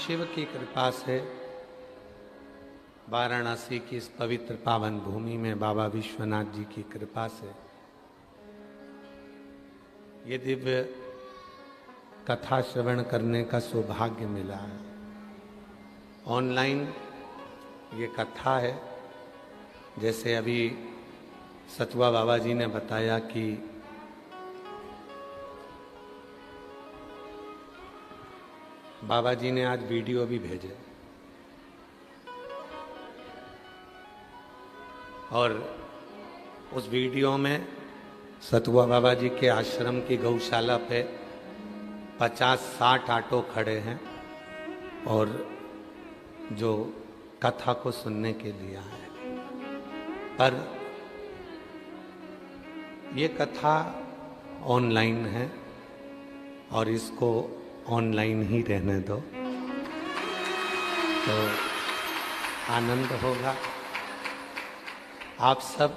शिव की कृपा से वाराणसी की इस पवित्र पावन भूमि में बाबा विश्वनाथ जी की कृपा से ये दिव्य कथा श्रवण करने का सौभाग्य मिला है। ऑनलाइन ये कथा है, जैसे अभी सतुआ बाबा जी ने बताया कि बाबा जी ने आज वीडियो भी भेजे और उस वीडियो में सतुआ बाबा जी के आश्रम की गौशाला पे 50-60 ऑटो खड़े हैं और जो कथा को सुनने के लिए आए। पर ये कथा ऑनलाइन है और इसको ऑनलाइन ही रहने दो तो आनंद होगा। आप सब,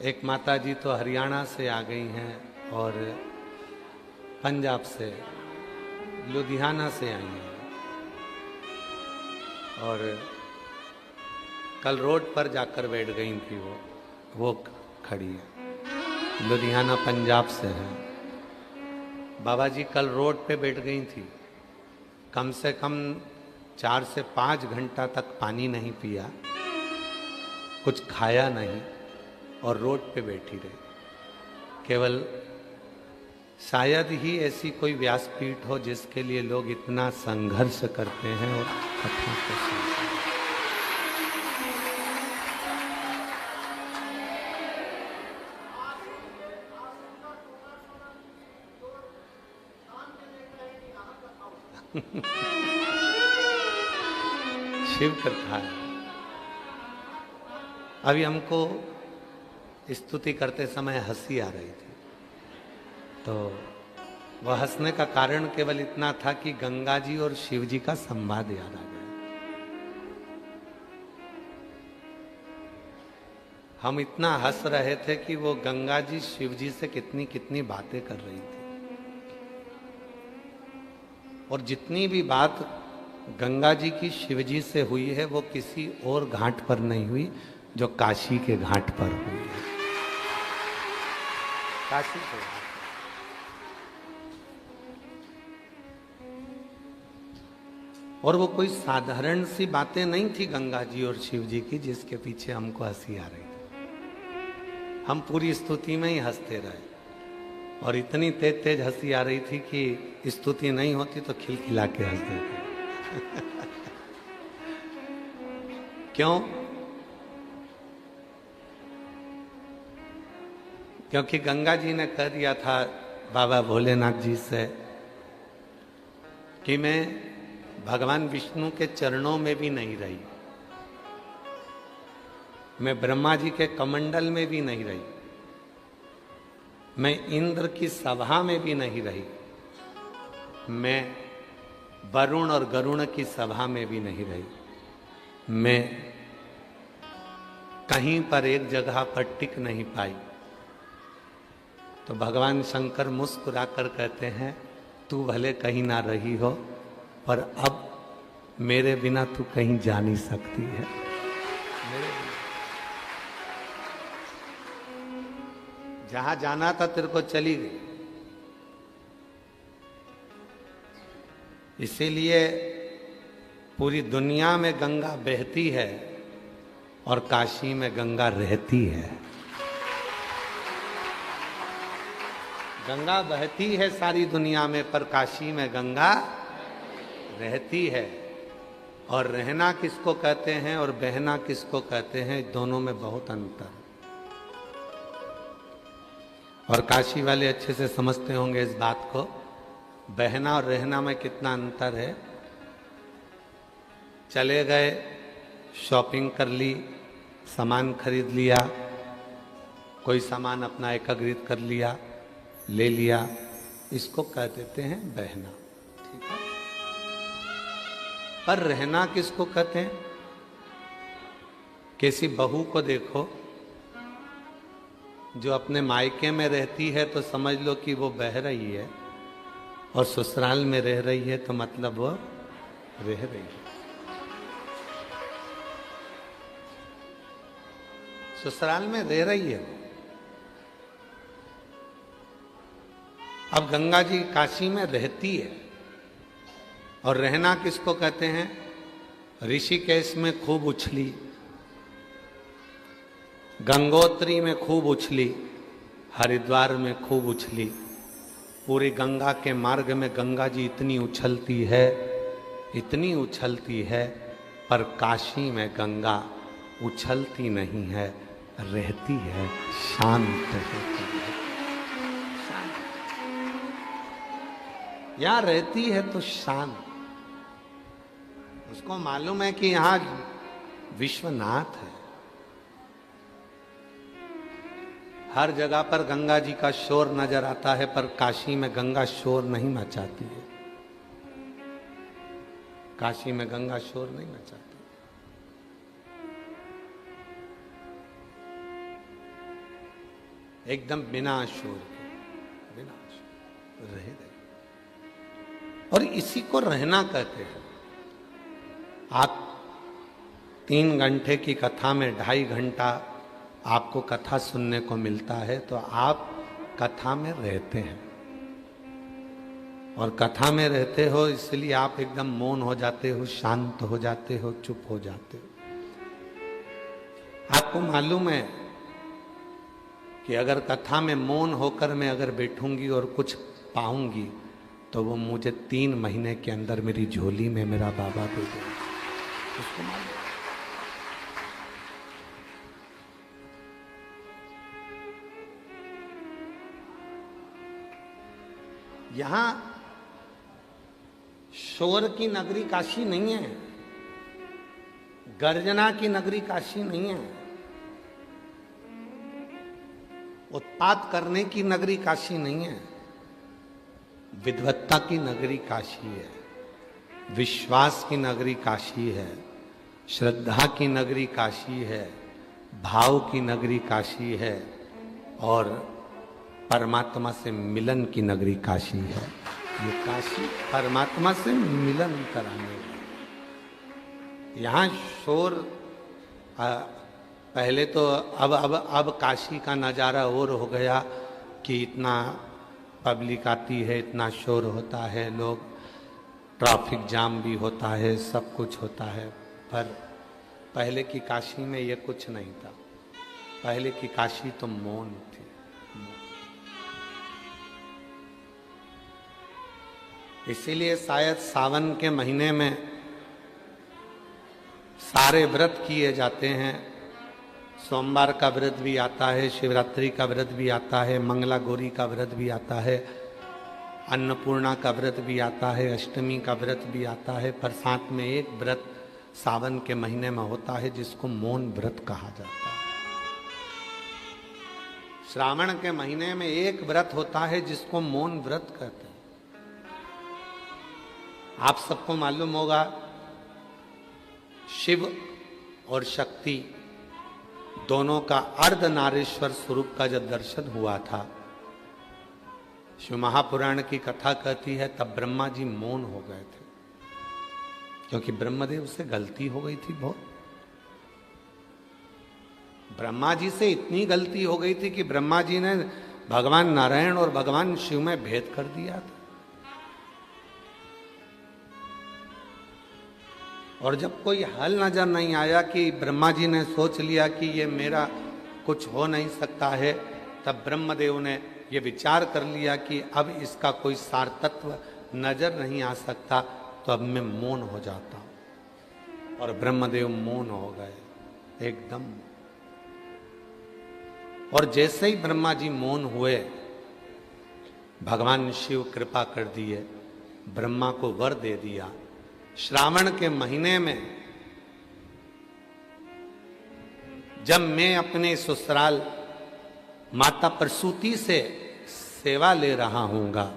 एक माता जी तो हरियाणा से आ गई हैं और पंजाब से, लुधियाना से आई हैं और कल रोड पर जाकर बैठ गई थी। वो खड़ी है, लुधियाना पंजाब से है। बाबा जी कल रोड पे बैठ गई थी, कम से कम 4 से 5 घंटा तक पानी नहीं पिया, कुछ खाया नहीं और रोड पे बैठी रही। केवल शायद ही ऐसी कोई व्यासपीठ हो जिसके लिए लोग इतना संघर्ष करते हैं और कथा को सुनते हैं। शिव कथा है। अभी हमको स्तुति करते समय हंसी आ रही थी, तो वह हंसने का कारण केवल इतना था कि गंगा जी और शिव जी का संवाद याद आ गया। हम इतना हंस रहे थे कि वो गंगा जी शिव जी से कितनी कितनी बातें कर रही थी और जितनी भी बात गंगा जी की शिव जी से हुई है वो किसी और घाट पर नहीं हुई, जो काशी के घाट पर हुई है। काशी के घाट। और वो कोई साधारण सी बातें नहीं थी गंगा जी और शिव जी की जिसके पीछे हमको हंसी आ रही थी। हम पूरी स्तुति में ही हंसते रहे और इतनी तेज तेज हंसी आ रही थी कि स्तुति नहीं होती तो खिलखिला के हंसते थे। क्यों? क्योंकि गंगा जी ने कह दिया था बाबा भोलेनाथ जी से कि मैं भगवान विष्णु के चरणों में भी नहीं रही, मैं ब्रह्मा जी के कमंडल में भी नहीं रही, मैं इंद्र की सभा में भी नहीं रही, मैं वरुण और गरुण की सभा में भी नहीं रही, मैं कहीं पर एक जगह पर टिक नहीं पाई। तो भगवान शंकर मुस्कुराकर कहते हैं, तू भले कहीं ना रही हो पर अब मेरे बिना तू कहीं जा नहीं सकती है। जहां जाना था तेरे को चली गई। इसीलिए पूरी दुनिया में गंगा बहती है और काशी में गंगा रहती है। गंगा बहती है सारी दुनिया में, पर काशी में गंगा रहती है। और रहना किसको कहते हैं और बहना किसको कहते हैं, दोनों में बहुत अंतर है। और काशी वाले अच्छे से समझते होंगे इस बात को, बहना और रहना में कितना अंतर है। चले गए, शॉपिंग कर ली, सामान खरीद लिया, कोई सामान अपना एकत्रित कर लिया, ले लिया, इसको कह देते हैं बहना। ठीक है। पर रहना किसको कहते हैं? किसी बहू को देखो जो अपने मायके में रहती है तो समझ लो कि वो बह रही है, और ससुराल में रह रही है तो मतलब वो रह रही है। ससुराल में रह रही है। अब गंगा जी काशी में रहती है, और रहना किसको कहते हैं? ऋषिकेश में खूब उछली, गंगोत्री में खूब उछली, हरिद्वार में खूब उछली, पूरी गंगा के मार्ग में गंगा जी इतनी उछलती है, इतनी उछलती है, पर काशी में गंगा उछलती नहीं है, रहती है, शांत रहती है। यहां रहती है तो शांत। उसको मालूम है कि यहां विश्वनाथ है। हर जगह पर गंगा जी का शोर नजर आता है, पर काशी में गंगा शोर नहीं मचाती है। काशी में गंगा शोर नहीं मचाती। एकदम बिना शोर के, बिना शोर रह गए। और इसी को रहना कहते हैं। आप 3 घंटे की कथा में 2.5 घंटा आपको कथा सुनने को मिलता है, तो आप कथा में रहते हैं। और कथा में रहते हो इसलिए आप एकदम मौन हो जाते हो, शांत हो जाते हो, चुप हो जाते हो। आपको मालूम है कि अगर कथा में मौन होकर मैं अगर बैठूंगी और कुछ पाऊंगी, तो वो मुझे 3 महीने के अंदर मेरी झोली में मेरा बाबा दे देगा। उसको मालूम। यहां शोर की नगरी काशी नहीं है, गर्जना की नगरी काशी नहीं है, उत्पात करने की नगरी काशी नहीं है, विद्वत्ता की नगरी काशी है, विश्वास की नगरी काशी है, श्रद्धा की नगरी काशी है, भाव की नगरी काशी है, और परमात्मा से मिलन की नगरी काशी है। ये काशी परमात्मा से मिलन कराने वाली। यहाँ शोर पहले तो अब काशी का नज़ारा और हो गया कि इतना पब्लिक आती है, इतना शोर होता है, लोग ट्रैफिक जाम भी होता है, सब कुछ होता है। पर पहले की काशी में ये कुछ नहीं था। पहले की काशी तो मौन थी। इसीलिए शायद सावन के महीने में सारे व्रत किए जाते हैं। सोमवार का व्रत भी आता है, शिवरात्रि का व्रत भी आता है, मंगला गौरी का व्रत भी आता है, अन्नपूर्णा का व्रत भी आता है, अष्टमी का व्रत भी आता है। पर साथ में एक व्रत सावन के महीने में होता है जिसको मौन व्रत कहा जाता है। श्रावण के महीने में एक व्रत होता है जिसको मौन व्रत कहते हैं। आप सबको मालूम होगा, शिव और शक्ति दोनों का अर्धनारीश्वर स्वरूप का जब दर्शन हुआ था, शिव महापुराण की कथा कहती है, तब ब्रह्मा जी मौन हो गए थे, क्योंकि ब्रह्मदेव से गलती हो गई थी बहुत। ब्रह्मा जी से इतनी गलती हो गई थी कि ब्रह्मा जी ने भगवान नारायण और भगवान शिव में भेद कर दिया था। और जब कोई हल नजर नहीं आया, कि ब्रह्मा जी ने सोच लिया कि ये मेरा कुछ हो नहीं सकता है, तब ब्रह्मदेव ने ये विचार कर लिया कि अब इसका कोई सार तत्व नजर नहीं आ सकता, तो अब मैं मौन हो जाता हूं। और ब्रह्मदेव मौन हो गए एकदम। और जैसे ही ब्रह्मा जी मौन हुए, भगवान शिव कृपा कर दिए, ब्रह्मा को वर दे दिया। श्रावण के महीने में जब मैं अपने ससुराल माता प्रसूति से सेवा ले रहा हूँगा,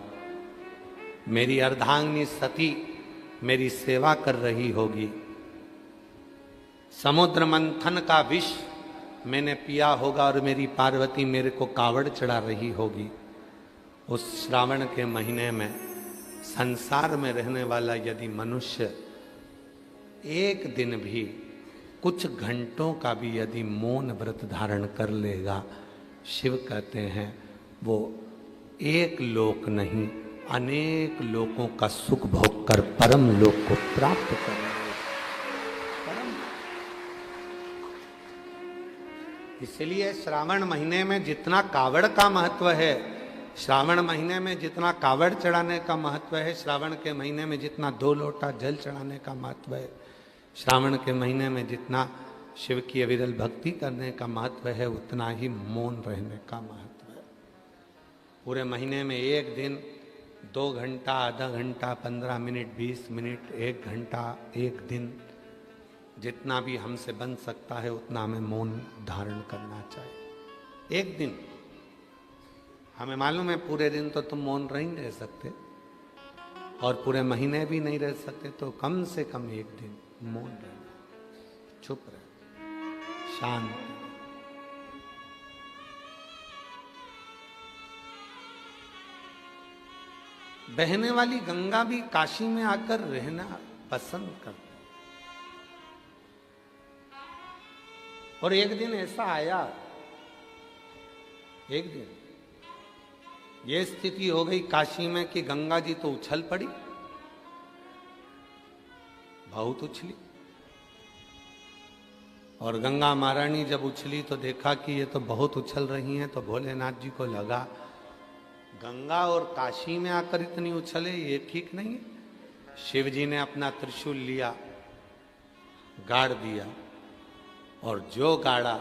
मेरी अर्धांगिनी सती मेरी सेवा कर रही होगी, समुद्र मंथन का विष मैंने पिया होगा और मेरी पार्वती मेरे को कावड़ चढ़ा रही होगी। उस श्रावण के महीने में संसार में रहने वाला यदि मनुष्य एक दिन भी कुछ घंटों का भी यदि मौन व्रत धारण कर लेगा, शिव कहते हैं वो एक लोक नहीं अनेक लोकों का सुख भोग कर परम लोक को प्राप्त करेगा। इसलिए श्रावण महीने में जितना कावड़ का महत्व है, श्रावण महीने में जितना कावड़ चढ़ाने का महत्व है, श्रावण के महीने में जितना 2 लोटा जल चढ़ाने का महत्व है, श्रावण के महीने में जितना शिव की अविरल भक्ति करने का महत्व है, उतना ही मौन रहने का महत्व है। पूरे महीने में एक दिन 2 घंटा, आधा घंटा, 15 मिनट, 20 मिनट, 1 घंटा, एक दिन, जितना भी हमसे बन सकता है उतना हमें मौन धारण करना चाहिए। एक दिन हमें मालूम है पूरे दिन तो तुम मौन नहीं रह सकते और पूरे महीने भी नहीं रह सकते, तो कम से कम एक दिन मौन रहना, चुप रह, शांत। बहने वाली गंगा भी काशी में आकर रहना पसंद करती। और एक दिन ऐसा आया, एक दिन ये स्थिति हो गई काशी में कि गंगा जी तो उछल पड़ी, बहुत उछली। और गंगा महारानी जब उछली तो देखा कि ये तो बहुत उछल रही हैं, तो भोलेनाथ जी को लगा गंगा और काशी में आकर इतनी उछले, ये ठीक नहीं है। शिव जी ने अपना त्रिशूल लिया, गाड़ दिया, और जो गाड़ा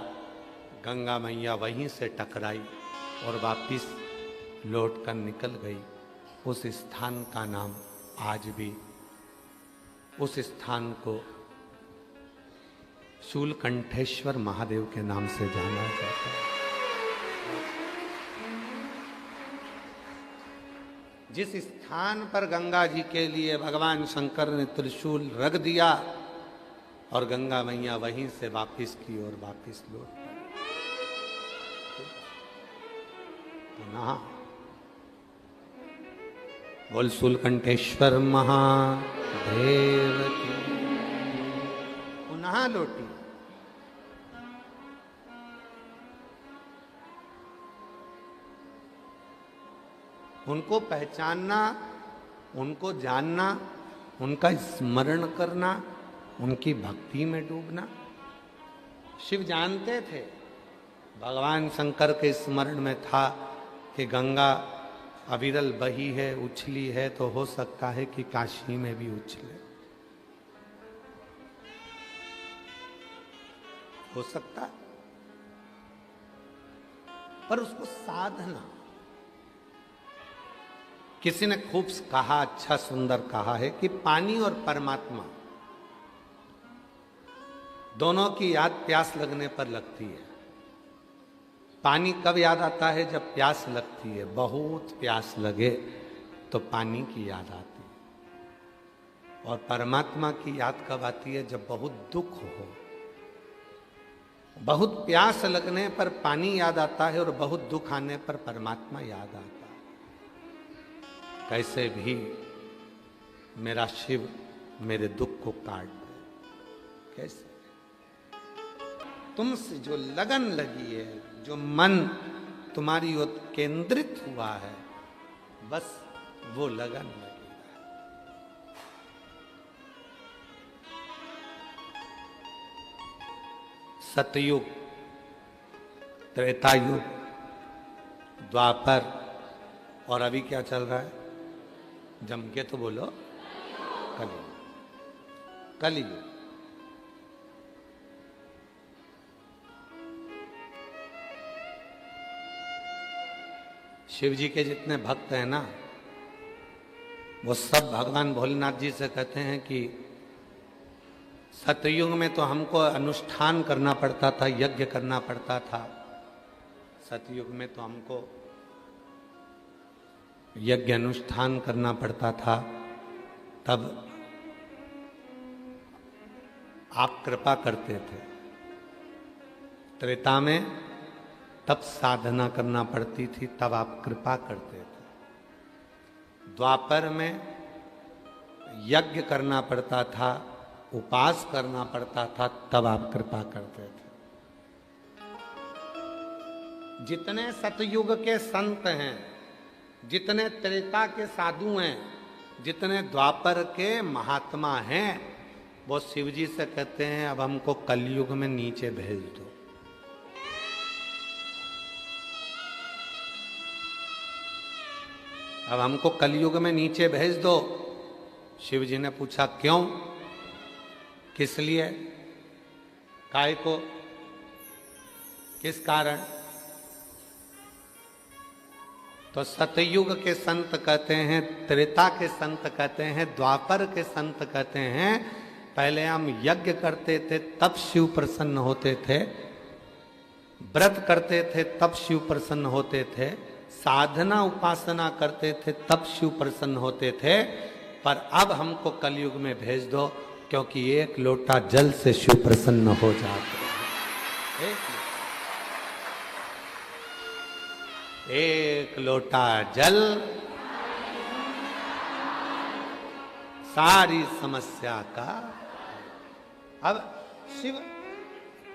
गंगा मैया वहीं से टकराई और वापिस लौट कर निकल गई। उस स्थान का नाम आज भी, उस स्थान को शूलकंठेश्वर महादेव के नाम से जाना जाता है। जिस स्थान पर गंगा जी के लिए भगवान शंकर ने त्रिशूल रख दिया और गंगा मैया वहीं से वापिस की और वापिस लौट पड़ी। पुनः बोल शूलकंठेश्वर महादेव की, पुनः लौटी। उनको पहचानना, उनको जानना, उनका स्मरण करना, उनकी भक्ति में डूबना। शिव जानते थे, भगवान शंकर के स्मरण में था कि गंगा अविरल बही है, उछली है, तो हो सकता है कि काशी में भी उछले, हो सकता। पर उसको साधना, किसी ने खूब कहा, अच्छा सुंदर कहा है कि पानी और परमात्मा दोनों की याद प्यास लगने पर लगती है। पानी कब याद आता है? जब प्यास लगती है, बहुत प्यास लगे तो पानी की याद आती है। और परमात्मा की याद कब आती है? जब बहुत दुख हो। बहुत प्यास लगने पर पानी याद आता है और बहुत दुख आने पर परमात्मा याद आता है। कैसे भी मेरा शिव मेरे दुख को काट दे। कैसे? तुमसे जो लगन लगी है, जो मन तुम्हारी ओर केंद्रित हुआ है, बस वो लगन लगी है। सतयुग, त्रेतायुग, द्वापर, और अभी क्या चल रहा है? जम के तो बोलो, कलयुग। कलयुग शिव जी के जितने भक्त हैं ना, वो सब भगवान भोलेनाथ जी से कहते हैं कि सतयुग में तो हमको अनुष्ठान करना पड़ता था, यज्ञ करना पड़ता था। सतयुग में तो हमको यज्ञ अनुष्ठान करना पड़ता था, तब आप कृपा करते थे। त्रेता में तब साधना करना पड़ती थी, तब आप कृपा करते थे। द्वापर में यज्ञ करना पड़ता था, उपास करना पड़ता था, तब आप कृपा करते थे। जितने सतयुग के संत हैं, जितने त्रेता के साधु हैं, जितने द्वापर के महात्मा हैं, वो शिव जी से कहते हैं अब हमको कलयुग में नीचे भेज दो। अब हमको कलयुग में नीचे भेज दो। शिव जी ने पूछा क्यों, किस लिए, काय को, किस कारण? तो सतयुग के संत कहते हैं, त्रेता के संत कहते हैं, द्वापर के संत कहते हैं पहले हम यज्ञ करते थे तब शिव प्रसन्न होते थे, व्रत करते थे तब शिव प्रसन्न होते थे, साधना उपासना करते थे तब शिव प्रसन्न होते थे, पर अब हमको कलयुग में भेज दो क्योंकि एक लोटा जल से शिव प्रसन्न हो जाते हैं। एक लोटा जल सारी समस्या का। अब शिव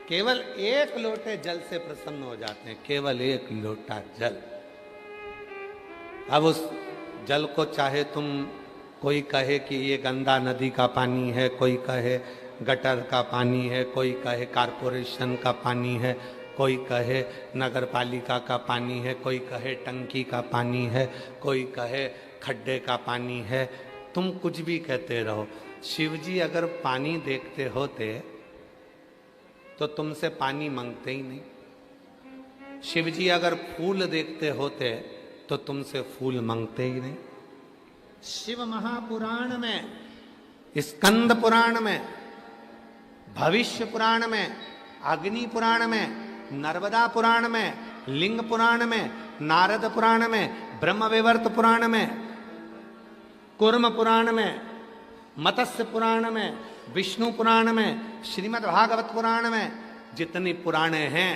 केवल एक लोटे जल से प्रसन्न हो जाते हैं, केवल एक लोटा जल। अब उस जल को चाहे तुम, कोई कहे कि ये गंदा नदी का पानी है, कोई कहे गटर का पानी है, कोई कहे कारपोरेशन का पानी है, कोई कहे नगर पालिका का पानी है, कोई कहे टंकी का पानी है, कोई कहे खड्डे का पानी है, तुम कुछ भी कहते रहो। शिव जी अगर पानी देखते होते तो तुमसे पानी मांगते ही नहीं। शिव जी अगर फूल देखते होते तो तुमसे फूल मांगते ही नहीं। शिव महापुराण में, स्कंद पुराण में, भविष्य पुराण में, अग्नि पुराण में, नर्मदा पुराण में, लिंग पुराण में, नारद पुराण में, ब्रह्म विवर्त पुराण में, कूर्म पुराण में, मत्स्य पुराण में, विष्णु पुराण में, श्रीमद् भागवत पुराण में, जितनी पुराणे हैं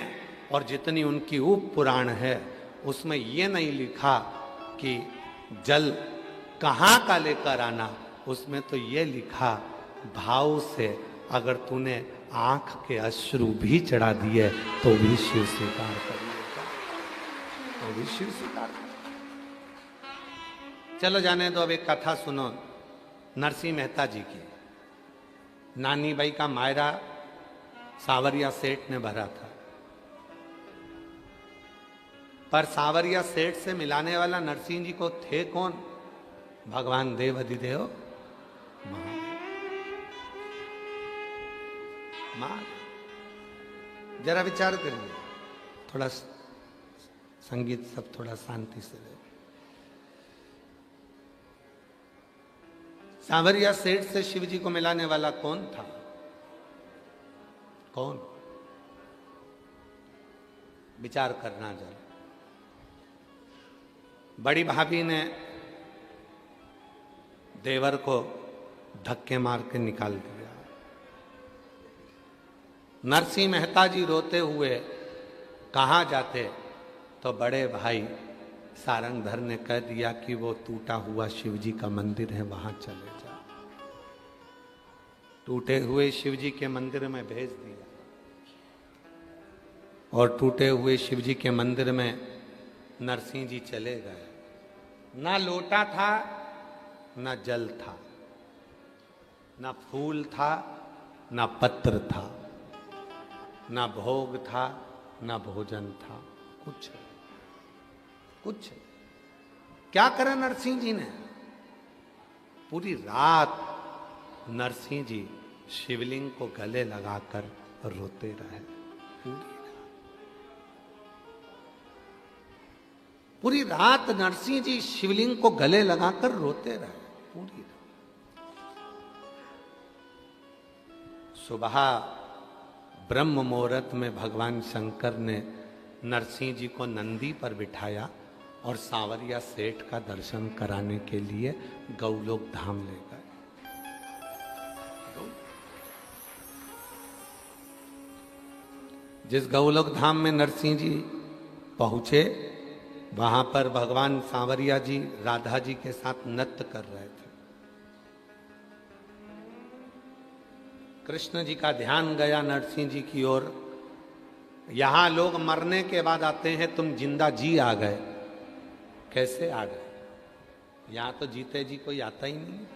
और जितनी उनकी उप पुराण है, उसमें ये नहीं लिखा कि जल कहाँ का लेकर आना, उसमें तो ये लिखा भाव से अगर तूने आंख के अश्रु भी चढ़ा दिए तो भी शिव स्वीकार करिएगा, तो भी शिव स्वीकार करिएगा। चलो जाने दो, अब एक कथा सुनो नरसिंह मेहता जी की। नानी बाई का मायरा सावरिया सेठ ने भरा था, पर सावरिया सेठ से मिलाने वाला नरसिंह जी को थे कौन? भगवान देव अधिदेव महादेव। जरा विचार करिए, थोड़ा संगीत सब थोड़ा शांति से रहे। सांवरिया सेठ से शिव जी को मिलाने वाला कौन था? कौन? विचार करना जरा। बड़ी भाभी ने देवर को धक्के मार के निकाल दिया। नरसिंह मेहता जी रोते हुए कहाँ जाते तो बड़े भाई सारंगधर ने कह दिया कि वो टूटा हुआ शिव जी का मंदिर है, वहां चले जाओ। टूटे हुए शिव जी के मंदिर में भेज दिया और टूटे हुए शिव जी के मंदिर में नरसिंह जी चले गए। ना लोटा था, ना जल था, ना फूल था, ना पत्र था, ना भोग था, ना भोजन था, कुछ कुछ। क्या करा नरसिंह जी ने? पूरी रात नरसिंह जी शिवलिंग को गले लगाकर रोते रहे। पूरी रात नरसिंह जी शिवलिंग को गले लगाकर रोते रहे, पूरी रात। सुबह ब्रह्म मुहूर्त में भगवान शंकर ने नरसिंह जी को नंदी पर बिठाया और सांवरिया सेठ का दर्शन कराने के लिए गौलोक धाम ले गए। जिस गौलोक धाम में नरसिंह जी पहुंचे, वहां पर भगवान सांवरिया जी राधा जी के साथ नृत्य कर रहे थे। कृष्ण जी का ध्यान गया नरसिंह जी की ओर। यहां लोग मरने के बाद आते हैं, तुम जिंदा जी आ गए। कैसे आ गए? यहां तो जीते जी कोई आता ही नहीं,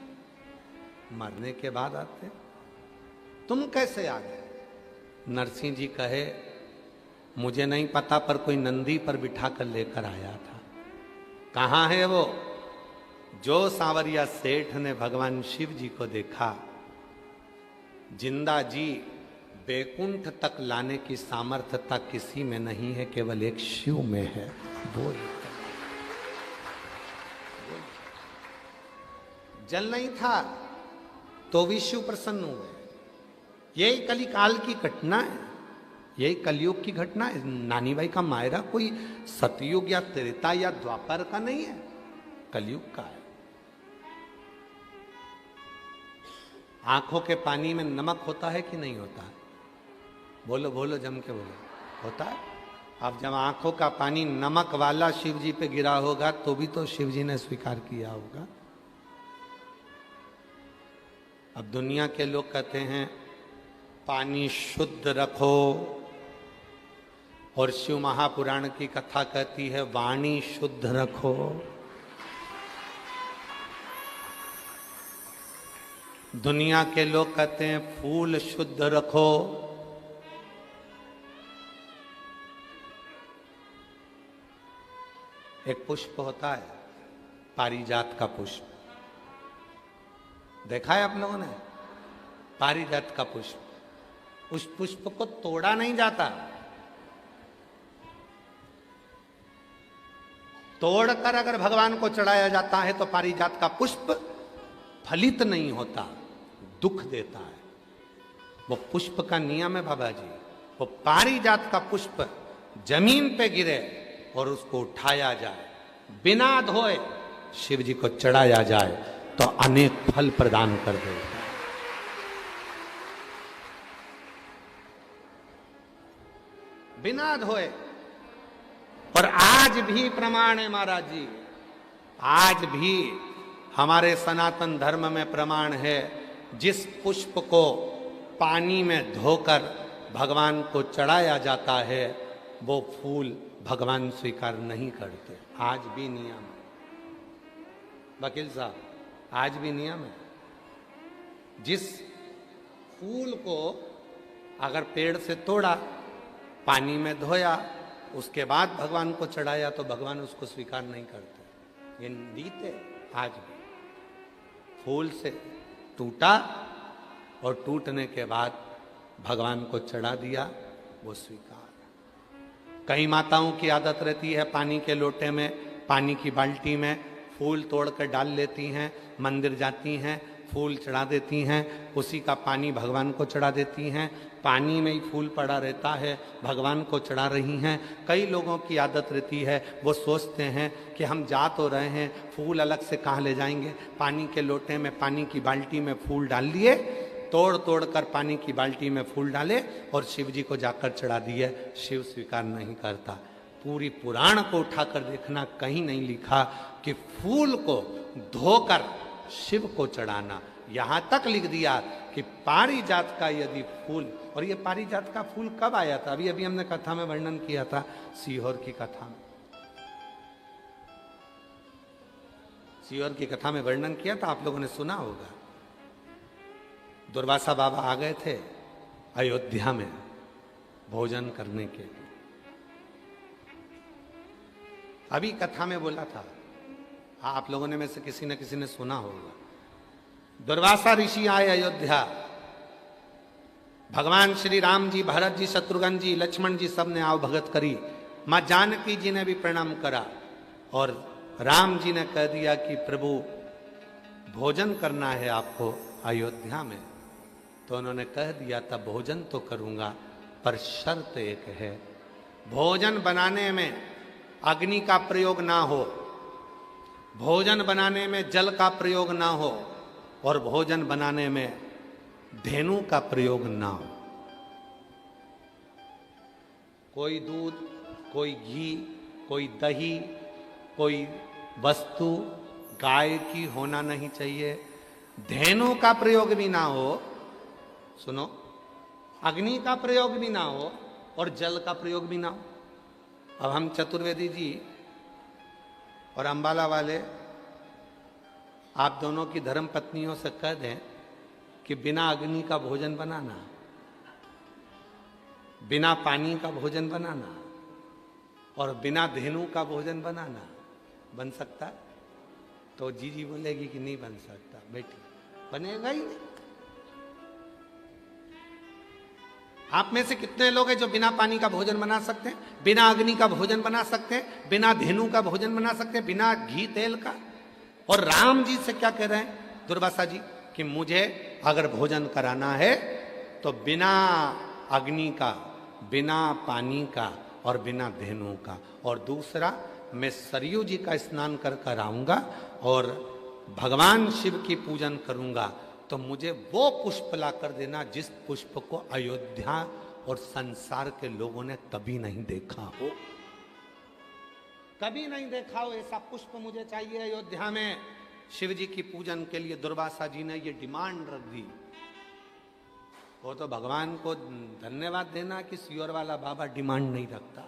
मरने के बाद आते। तुम कैसे आ गए? नरसिंह जी कहे, मुझे नहीं पता, पर कोई नंदी पर बिठा कर लेकर आया था। कहां है वो? जो सांवरिया सेठ ने भगवान शिव जी को देखा, जिंदा जी बैकुंठ तक लाने की सामर्थ्यता किसी में नहीं है, केवल एक शिव में है। बोल। जल नहीं था तो भी शिव प्रसन्न हुए। यही कलिकाल की घटना है, यही कलयुग की घटना है। नानी भाई का मायरा कोई सतयुग या त्रेता या द्वापर का नहीं है, कलयुग का है। आंखों के पानी में नमक होता है कि नहीं होता है? बोलो बोलो, जम के बोलो। होता है। अब जब आंखों का पानी नमक वाला शिव जी पे गिरा होगा तो भी तो शिव जी ने स्वीकार किया होगा। अब दुनिया के लोग कहते हैं पानी शुद्ध रखो, और शिव महापुराण की कथा कहती है वाणी शुद्ध रखो। दुनिया के लोग कहते हैं फूल शुद्ध रखो। एक पुष्प होता है पारिजात का पुष्प, देखा है आप लोगों ने? पारिजात का पुष्प, उस पुष्प को तोड़ा नहीं जाता, तोड़कर अगर भगवान को चढ़ाया जाता है तो पारिजात का पुष्प फलित नहीं होता, दुख देता है। वो पुष्प का नियम है बाबा जी। वो पारिजात का पुष्प जमीन पे गिरे और उसको उठाया जाए, बिना धोए शिव जी को चढ़ाया जाए तो अनेक फल प्रदान कर देगा। बिना धोए। और आज भी प्रमाण है महाराज जी, आज भी हमारे सनातन धर्म में प्रमाण है, जिस पुष्प को पानी में धोकर भगवान को चढ़ाया जाता है वो फूल भगवान स्वीकार नहीं करते। आज भी नियम है वकील साहब, आज भी नियम है। जिस फूल को अगर पेड़ से तोड़ा, पानी में धोया, उसके बाद भगवान को चढ़ाया तो भगवान उसको स्वीकार नहीं करते। ये रीत है आज भी। फूल से टूटा और टूटने के बाद भगवान को चढ़ा दिया, वो स्वीकार। कई माताओं की आदत रहती है पानी के लोटे में, पानी की बाल्टी में फूल तोड़कर डाल लेती हैं, मंदिर जाती हैं, फूल चढ़ा देती हैं, उसी का पानी भगवान को चढ़ा देती हैं। पानी में ही फूल पड़ा रहता है, भगवान को चढ़ा रही हैं। कई लोगों की आदत रहती है, वो सोचते हैं कि हम जा तो रहे हैं, फूल अलग से कहाँ ले जाएंगे, पानी के लोटे में, पानी की बाल्टी में फूल डाल लिए, तोड़ तोड़ कर पानी की बाल्टी में फूल डाले और शिव जी को जाकर चढ़ा दिए। शिव स्वीकार नहीं करता। पूरी पुराण को उठाकर देखना, कहीं नहीं लिखा कि फूल को धोकर शिव को चढ़ाना। यहां तक लिख दिया कि पारिजात का यदि फूल, और ये पारिजात का फूल कब आया था? अभी अभी हमने कथा में वर्णन किया था, सीहोर की कथा में। सीहोर की कथा में वर्णन किया था, आप लोगों ने सुना होगा। दुर्वासा बाबा आ गए थे अयोध्या में भोजन करने के लिए। अभी कथा में बोला था, हाँ आप लोगों ने में से किसी न किसी ने सुना होगा। दुर्वासा ऋषि आए अयोध्या, भगवान श्री राम जी, भरत जी, शत्रुघ्न जी, लक्ष्मण जी सब ने आओ भगत करी। मां जानकी जी ने भी प्रणाम करा और राम जी ने कह दिया कि प्रभु भोजन करना है आपको अयोध्या में। तो उन्होंने कह दिया था भोजन तो करूंगा, पर शर्त एक है, भोजन बनाने में अग्नि का प्रयोग ना हो, भोजन बनाने में जल का प्रयोग ना हो, और भोजन बनाने में धेनु का प्रयोग ना हो। कोई दूध, कोई घी, कोई दही, कोई वस्तु गाय की होना नहीं चाहिए। धेनु का प्रयोग भी ना हो, सुनो, अग्नि का प्रयोग भी ना हो और जल का प्रयोग भी ना हो। अब हम चतुर्वेदी जी और अंबाला वाले आप दोनों की धर्म पत्नियों से कह दें कि बिना अग्नि का भोजन बनाना, बिना पानी का भोजन बनाना और बिना धेनु का भोजन बनाना बन सकता है? तो जी बोलेगी कि नहीं बन सकता। बेटी, बनेगा ही नहीं। आप में से कितने लोग हैं जो बिना पानी का भोजन बना सकते हैं, बिना अग्नि का भोजन बना सकते हैं, बिना धेनु का भोजन बना सकते हैं, बिना घी तेल का? और राम जी से क्या कह रहे हैं दुर्वासा जी कि मुझे अगर भोजन कराना है तो बिना अग्नि का, बिना पानी का और बिना धेनु का। और दूसरा, मैं सरयू जी का स्नान कर कर आऊंगा और भगवान शिव की पूजन करूंगा, तो मुझे वो पुष्प ला कर देना जिस पुष्प को अयोध्या और संसार के लोगों ने कभी नहीं देखा हो। कभी नहीं देखा हो ऐसा पुष्प मुझे चाहिए अयोध्या में शिव जी की पूजन के लिए। दुर्वासा जी ने ये डिमांड रख दी। वो तो भगवान को धन्यवाद देना कि सियोर वाला बाबा डिमांड नहीं रखता।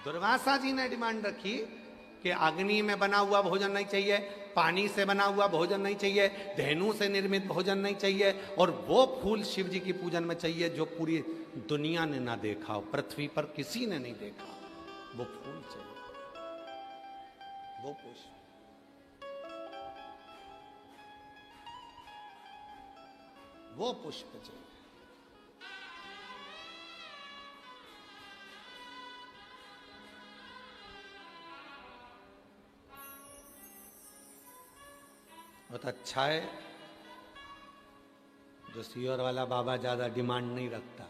दुर्वासा जी ने डिमांड रखी कि अग्नि में बना हुआ भोजन नहीं चाहिए, पानी से बना हुआ भोजन नहीं चाहिए, धेनु से निर्मित भोजन नहीं चाहिए, और वो फूल शिव जी की पूजन में चाहिए जो पूरी दुनिया ने ना देखा हो, पृथ्वी पर किसी ने नहीं देखा, वो फूल चाहिए, वो पुष्प। वो पुष्प चाहिए। बहुत अच्छा है जो सियोर वाला बाबा ज्यादा डिमांड नहीं रखता।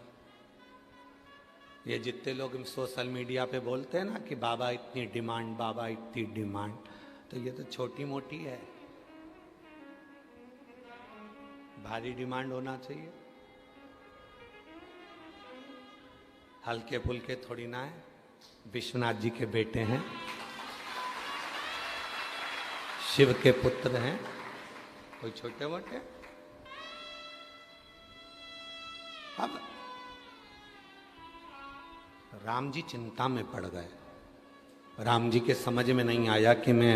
ये जितने लोग सोशल मीडिया पे बोलते हैं ना कि बाबा इतनी डिमांड, बाबा इतनी डिमांड, तो ये तो छोटी मोटी है। भारी डिमांड होना चाहिए, हल्के फुल्के थोड़ी ना है। विश्वनाथ जी के बेटे हैं, शिव के पुत्र हैं, कोई छोटे मोटे। अब राम जी चिंता में पड़ गए। राम जी के समझ में नहीं आया कि मैं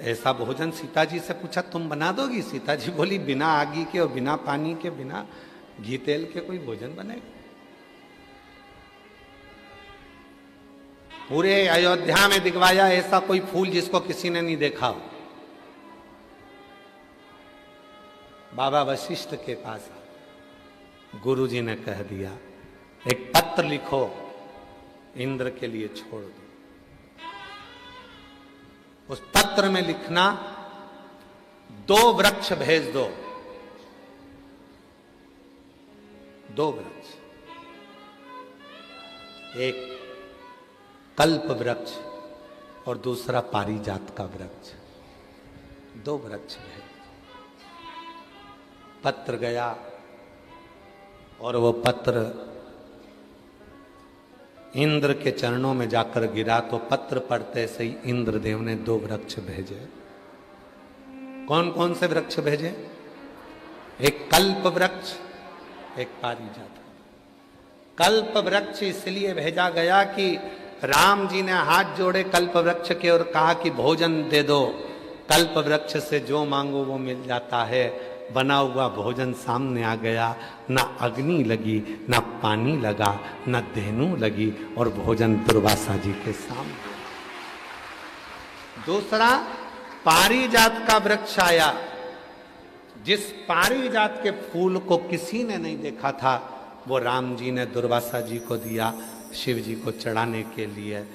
ऐसा भोजन, सीता जी से पूछा तुम बना दोगी? सीता जी बोली बिना आगी के और बिना पानी के, बिना घी तेल के कोई भोजन बनेगा? पूरे अयोध्या में दिखवाया ऐसा कोई फूल जिसको किसी ने नहीं देखा हो। बाबा वशिष्ठ के पास गुरु जी ने कह दिया एक पत्र लिखो, इंद्र के लिए छोड़ दो। उस पत्र में लिखना 2 वृक्ष भेज दो, 2 वृक्ष, एक कल्प वृक्ष और दूसरा पारिजात का वृक्ष, 2 वृक्ष भेज। पत्र गया और वो पत्र इंद्र के चरणों में जाकर गिरा, तो पत्र पढ़ते से ही इंद्रदेव ने 2 वृक्ष भेजे। कौन कौन से वृक्ष भेजे? एक कल्प वृक्ष, एक पारिजात। कल्प वृक्ष इसलिए भेजा गया कि राम जी ने हाथ जोड़े कल्प वृक्ष के और कहा कि भोजन दे दो। कल्प वृक्ष से जो मांगो वो मिल जाता है। बना हुआ भोजन सामने आ गया, ना अग्नि लगी, ना पानी लगा, ना धेनु लगी, और भोजन दुर्वासा जी के सामने। दूसरा, पारिजात का वृक्ष आया। जिस पारिजात के फूल को किसी ने नहीं देखा था, वो राम जी ने दुर्वासा जी को दिया शिव जी को चढ़ाने के लिए।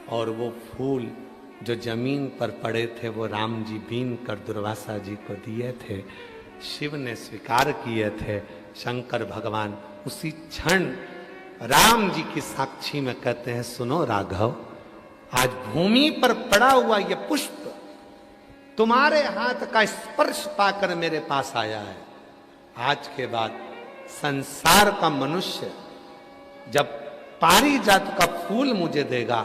और वो फूल जो जमीन पर पड़े थे वो राम जी बीन कर दुर्वासा जी को दिए थे, शिव ने स्वीकार किए थे। शंकर भगवान उसी क्षण राम जी की साक्षी में कहते हैं सुनो राघव, आज भूमि पर पड़ा हुआ ये पुष्प तुम्हारे हाथ का स्पर्श पाकर मेरे पास आया है। आज के बाद संसार का मनुष्य जब पारिजात का फूल मुझे देगा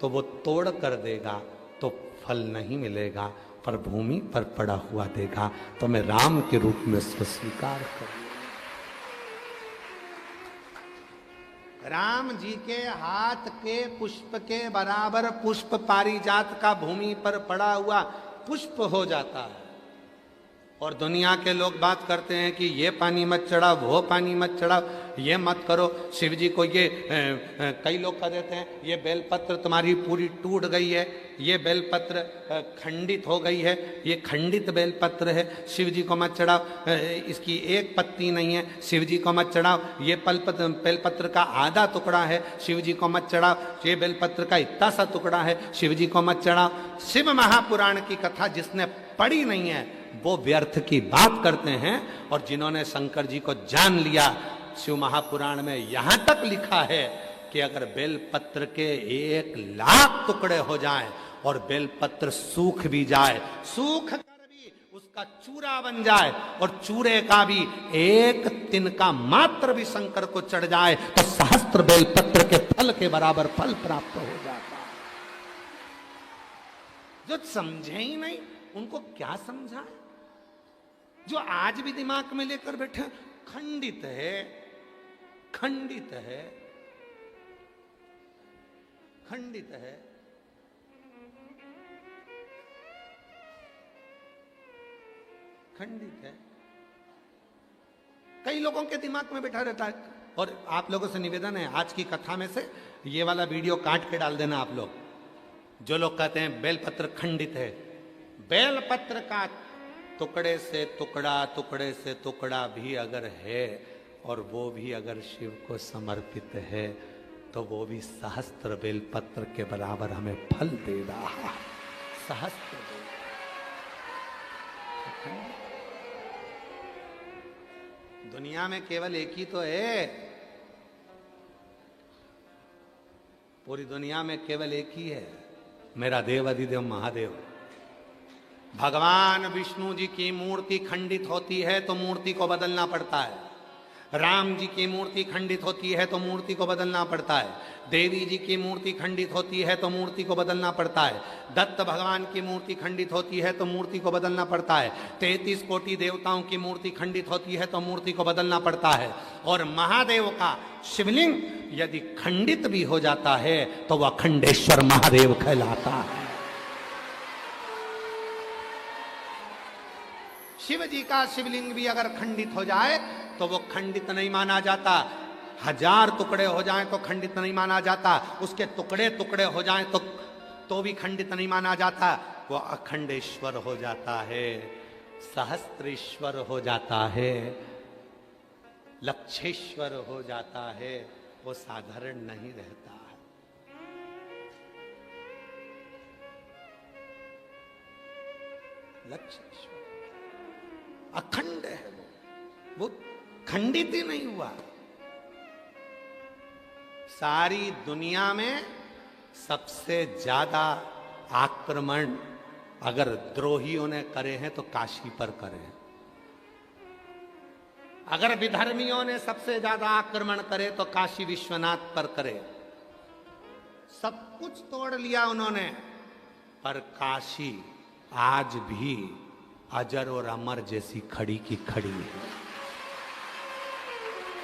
तो वो तोड़ कर देगा तो फल नहीं मिलेगा, पर भूमि पर पड़ा हुआ देखा तो मैं राम के रूप में उसको स्वीकार कर। राम जी के हाथ के पुष्प के बराबर पुष्प पारिजात का भूमि पर पड़ा हुआ पुष्प हो जाता है। और दुनिया के लोग बात करते हैं कि ये पानी मत चढ़ाओ, वो पानी मत चढ़ाओ, ये मत करो। शिव जी को ये कई लोग कह देते हैं ये बेलपत्र तुम्हारी पूरी टूट गई है, ये बेलपत्र खंडित हो गई है, ये खंडित बेलपत्र है, शिव जी को मत चढ़ाओ, इसकी एक पत्ती नहीं है, शिव जी को मत चढ़ाओ, ये बेलपत्र का आधा टुकड़ा है, शिव जी को मत चढ़ाओ, ये बेलपत्र का इतना सा टुकड़ा है, शिव जी को मत चढ़ाओ। शिव महापुराण की कथा जिसने पढ़ी नहीं है वो व्यर्थ की बात करते हैं। और जिन्होंने शंकर जी को जान लिया, शिव महापुराण में यहां तक लिखा है कि अगर बेलपत्र के 1,00,000 टुकड़े हो जाएं और बेलपत्र सूख भी जाए, सूख कर भी उसका चूरा बन जाए और चूरे का भी एक तिनका मात्र भी शंकर को चढ़ जाए तो सहस्त्र बेलपत्र के फल के बराबर फल प्राप्त हो जाता। जो समझे ही नहीं उनको क्या समझाए? जो आज भी दिमाग में लेकर बैठे खंडित है, खंडित है, खंडित है। खंडित है, कई लोगों के दिमाग में बैठा रहता है। और आप लोगों से निवेदन है, आज की कथा में से ये वाला वीडियो काट के डाल देना आप लोग। जो लोग कहते हैं बेलपत्र खंडित है, बेलपत्र का टुकड़े से टुकड़ा, टुकड़े से टुकड़ा भी अगर है और वो भी अगर शिव को समर्पित है तो वो भी सहस्त्र बेलपत्र के बराबर हमें फल दे रहा है। सहस्त्र दुनिया में केवल एक ही तो है, पूरी दुनिया में केवल एक ही है, मेरा देव अधिदेव महादेव। भगवान विष्णु जी की मूर्ति खंडित होती है तो मूर्ति को बदलना पड़ता है, राम जी की मूर्ति खंडित होती है तो मूर्ति को बदलना पड़ता है, देवी जी की मूर्ति खंडित होती है तो मूर्ति को बदलना पड़ता है, दत्त भगवान की मूर्ति खंडित होती है तो मूर्ति को बदलना पड़ता है, 33 कोटि देवताओं की मूर्ति खंडित होती है तो मूर्ति को बदलना पड़ता है। और महादेव का शिवलिंग यदि खंडित भी हो जाता है तो वह अखंडेश्वर महादेव कहलाता है। शिव जी का शिवलिंग भी अगर खंडित हो जाए तो वो खंडित नहीं माना जाता, 1000 टुकड़े हो जाएं तो खंडित नहीं माना जाता, उसके टुकड़े टुकड़े हो जाएं तो भी खंडित नहीं माना जाता, वो अखंडेश्वर हो जाता है, सहस्त्रेश्वर हो जाता है, लक्षेश्वर हो जाता है, वो साधारण नहीं रहता है। लक्षेश्वर अखंड है, वो खंडित ही नहीं हुआ। सारी दुनिया में सबसे ज्यादा आक्रमण अगर द्रोहियों ने करे हैं तो काशी पर करे हैं। अगर विधर्मियों ने सबसे ज्यादा आक्रमण करे तो काशी विश्वनाथ पर करे। सब कुछ तोड़ लिया उन्होंने, पर काशी आज भी अजर और अमर जैसी खड़ी की खड़ी है।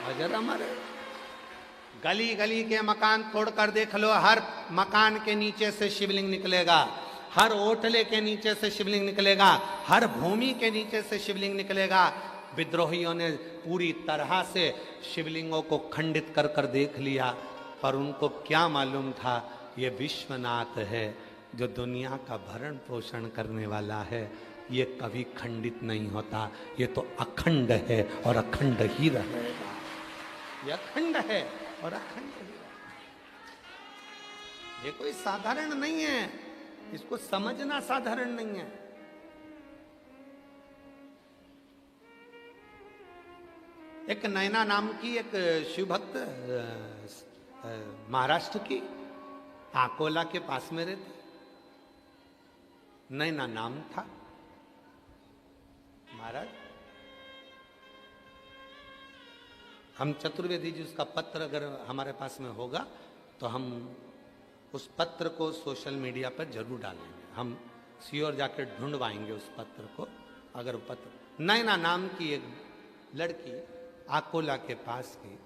अजर अमर है। गली गली के मकान तोड़कर देख लो, हर मकान के नीचे से शिवलिंग निकलेगा, हर ओटले के नीचे से शिवलिंग निकलेगा, हर भूमि के नीचे से शिवलिंग निकलेगा। विद्रोहियों ने पूरी तरह से शिवलिंगों को खंडित कर कर देख लिया, पर उनको क्या मालूम था ये विश्वनाथ है जो दुनिया का भरण पोषण करने वाला है, ये कभी खंडित नहीं होता, ये तो अखंड है और अखंड ही रहेगा। ये अखंड है और अखंड ही रहेगा। ये कोई साधारण नहीं है, इसको समझना साधारण नहीं है। एक नैना नाम की एक शिव भक्त महाराष्ट्र की अकोला के पास में रहती, नैना नाम था। महाराज हम चतुर्वेदी जी उसका पत्र अगर हमारे पास में होगा तो हम उस पत्र को सोशल मीडिया पर जरूर डालेंगे। हम श्योर जाकर ढूंढवाएंगे उस पत्र को। अगर पत्र नैना नाम की एक लड़की आकोला के पास की,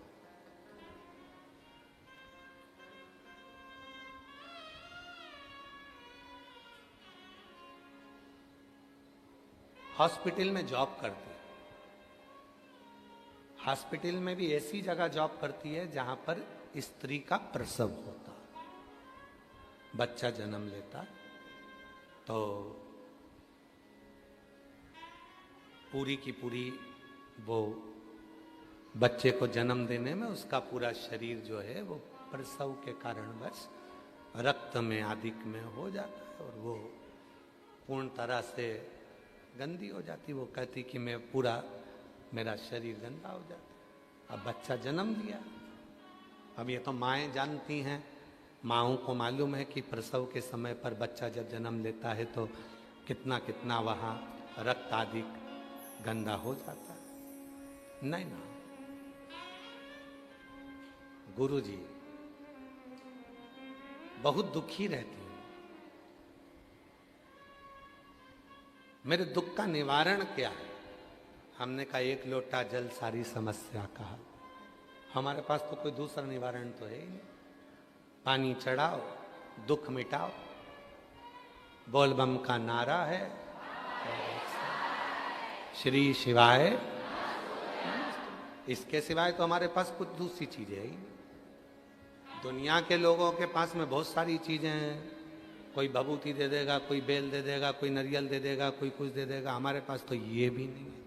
हॉस्पिटल में जॉब करती है। हॉस्पिटल में भी ऐसी जगह जॉब करती है जहां पर स्त्री का प्रसव होता, बच्चा जन्म लेता, तो पूरी की पूरी वो बच्चे को जन्म देने में उसका पूरा शरीर जो है वो प्रसव के कारण बस रक्त में अधिक में हो जाता है और वो पूर्ण तरह से गंदी हो जाती। वो कहती कि मैं पूरा मेरा शरीर गंदा हो जाता। अब बच्चा जन्म लिया, अब ये तो माएँ जानती हैं, माँओं को मालूम है कि प्रसव के समय पर बच्चा जब जन्म लेता है तो कितना कितना वहाँ रक्त आदि गंदा हो जाता है। नहीं ना, गुरुजी बहुत दुखी रहती है। मेरे दुख का निवारण क्या है? हमने कहा एक लोटा जल सारी समस्या का। हमारे पास तो कोई दूसरा निवारण तो है ही नहीं। पानी चढ़ाओ, दुख मिटाओ, बोल बम का नारा है, श्री शिवाय। इसके सिवाय तो हमारे पास कुछ दूसरी चीजें है ही। दुनिया के लोगों के पास में बहुत सारी चीजें हैं, कोई भभूति दे देगा, कोई बेल दे देगा, कोई नारियल दे देगा, कोई कुछ दे देगा। हमारे पास तो ये भी नहीं है।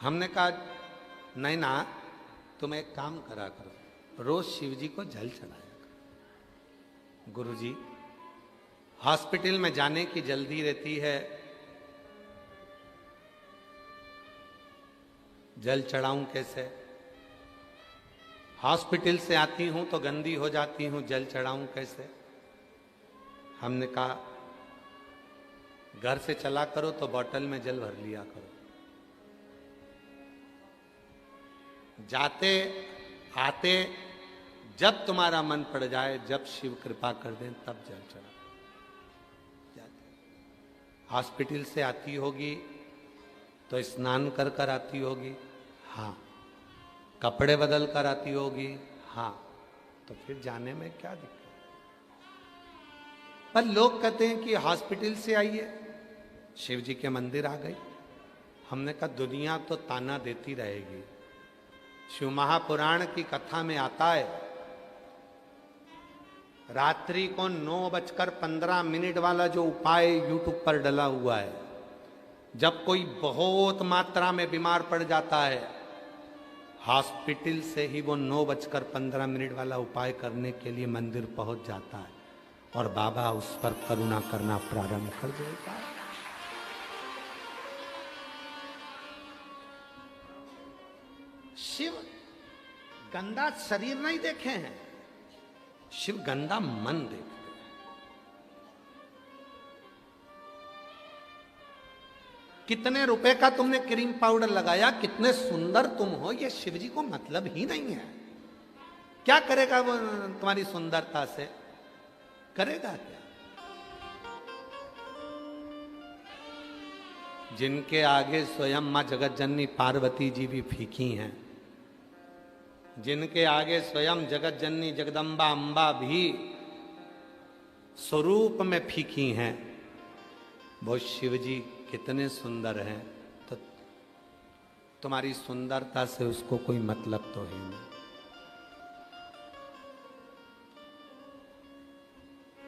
हमने कहा नहीं ना, तुम एक काम करा करो, रोज शिव जी को जल चढ़ाया करो। गुरुजी हॉस्पिटल में जाने की जल्दी रहती है, जल चढ़ाऊं कैसे? हॉस्पिटल से आती हूं तो गंदी हो जाती हूं, जल चढ़ाऊं कैसे? हमने कहा घर से चला करो तो बोतल में जल भर लिया करो, जाते आते जब तुम्हारा मन पड़ जाए, जब शिव कृपा कर दें तब जल चढ़ा। हॉस्पिटल से आती होगी तो स्नान कर कर आती होगी, हाँ। कपड़े बदल कर आती होगी, हाँ। तो फिर जाने में क्या दिक्कत? पर लोग कहते हैं कि हॉस्पिटल से आइए, शिव जी के मंदिर आ गई। हमने कहा दुनिया तो ताना देती रहेगी। शिव महापुराण की कथा में आता है, रात्रि को 9:15 वाला जो उपाय यूट्यूब पर डला हुआ है, जब कोई बहुत मात्रा में बीमार पड़ जाता है, हॉस्पिटल से ही वो 9:15 वाला उपाय करने के लिए मंदिर पहुंच जाता है और बाबा उस पर करुणा करना प्रारंभ कर देता है। शिव गंदा शरीर नहीं देखे हैं, शिव गंदा मन देखते हैं। कितने रुपए का तुमने क्रीम पाउडर लगाया, कितने सुंदर तुम हो, ये शिव जी को मतलब ही नहीं है। क्या करेगा वो तुम्हारी सुंदरता से? करेगा क्या? जिनके आगे स्वयं मां जगत जननी पार्वती जी भी फीकी हैं, जिनके आगे स्वयं जगत जननी जगदम्बा अम्बा भी स्वरूप में फीकी हैं, वो शिव जी कितने सुंदर हैं, तो तुम्हारी सुंदरता से उसको कोई मतलब तो है नहीं।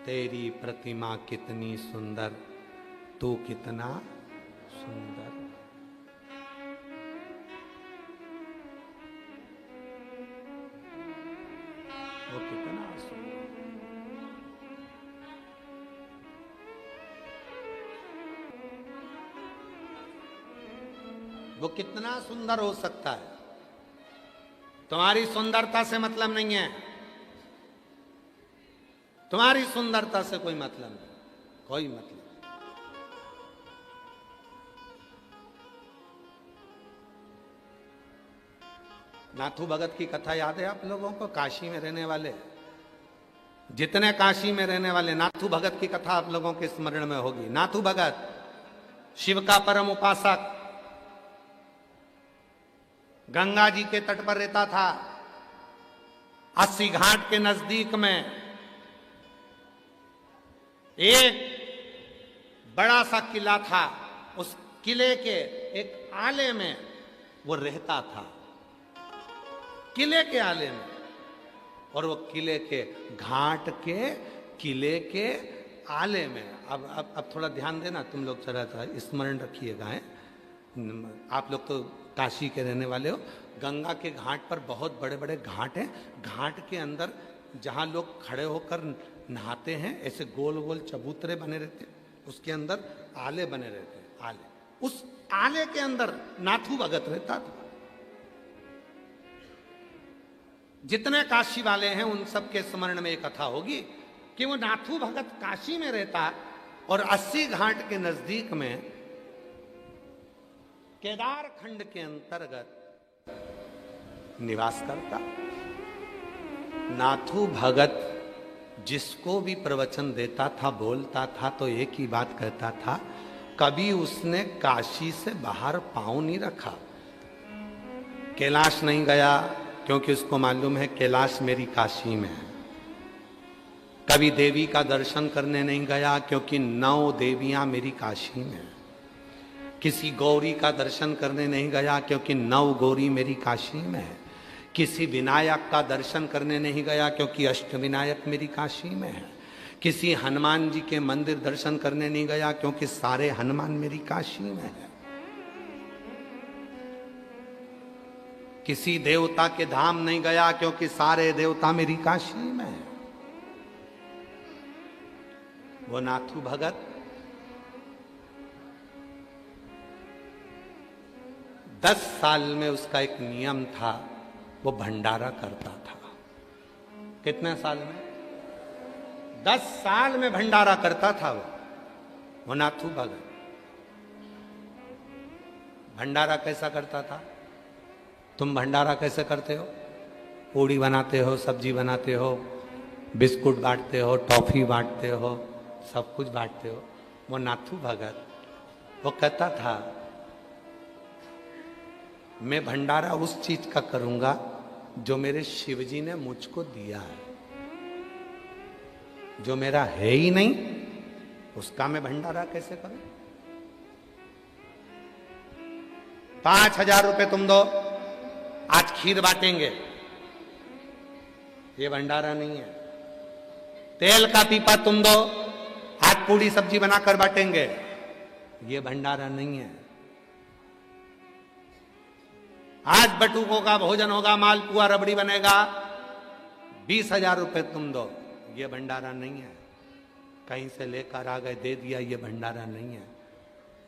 तेरी प्रतिमा कितनी सुंदर, तू कितना सुंदर। वो कितना सुंदर, वो कितना सुंदर हो सकता है। तुम्हारी सुंदरता से मतलब नहीं है, तुम्हारी सुंदरता से कोई मतलब नहीं, कोई मतलब। नाथू भगत की कथा याद है आप लोगों को? काशी में रहने वाले, जितने काशी में रहने वाले, नाथू भगत की कथा आप लोगों के स्मरण में होगी। नाथू भगत शिव का परम उपासक, गंगा जी के तट पर रहता था। 80 घाट के नजदीक में एक बड़ा सा किला था। उस किले के एक आले में वो रहता था, किले के आले में। और वो किले के घाट के किले के आले में। अब थोड़ा ध्यान देना तुम लोग, जरा स्मरण रखिएगा। आप लोग तो काशी के रहने वाले हो। गंगा के घाट पर बहुत बड़े बड़े घाट हैं। घाट के अंदर जहाँ लोग खड़े होकर नहाते हैं, ऐसे गोल गोल चबूतरे बने रहते हैं, उसके अंदर आले बने रहते हैं। आले, उस आले के अंदर नाथू भगत रहता था। जितने काशी वाले हैं उन सब के स्मरण में एक कथा होगी कि वो नाथू भगत काशी में रहता और 80 घाट के नजदीक में केदार खंड के अंतर्गत निवास करता। नाथू भगत जिसको भी प्रवचन देता था, बोलता था, तो एक ही बात कहता था, कभी उसने काशी से बाहर पांव नहीं रखा। कैलाश नहीं गया क्योंकि उसको मालूम है कैलाश मेरी काशी में है। कभी देवी का दर्शन करने नहीं गया क्योंकि 9 देवियां मेरी काशी में है। किसी गौरी का दर्शन करने नहीं गया क्योंकि 9 गौरी मेरी काशी में है। किसी विनायक का दर्शन करने नहीं गया क्योंकि अष्टविनायक मेरी काशी में है। किसी हनुमान जी के मंदिर दर्शन करने नहीं गया क्योंकि सारे हनुमान मेरी काशी में है। किसी देवता के धाम नहीं गया क्योंकि सारे देवता मेरी काशी में है। वो नाथू भगत 10 साल में उसका एक नियम था, वो भंडारा करता था। कितने साल में? 10 साल में भंडारा करता था वो नाथू भगत। भंडारा कैसा करता था? तुम भंडारा कैसे करते हो? पूड़ी बनाते हो, सब्जी बनाते हो, बिस्कुट बांटते हो, टॉफी बांटते हो, सब कुछ बांटते हो। वो नाथू भगत वो कहता था, मैं भंडारा उस चीज का करूंगा जो मेरे शिवजी ने मुझको दिया है। जो मेरा है ही नहीं उसका मैं भंडारा कैसे करूं? 5000 रुपए तुम दो, आज खीर बांटेंगे, ये भंडारा नहीं है। तेल का पीपा तुम दो, आज पूड़ी सब्जी बनाकर बांटेंगे, ये भंडारा नहीं है। आज बटुकों का भोजन होगा, मालपुआ रबड़ी बनेगा, 20,000 रुपए तुम दो, ये भंडारा नहीं है। कहीं से लेकर आ गए दे दिया, ये भंडारा नहीं है।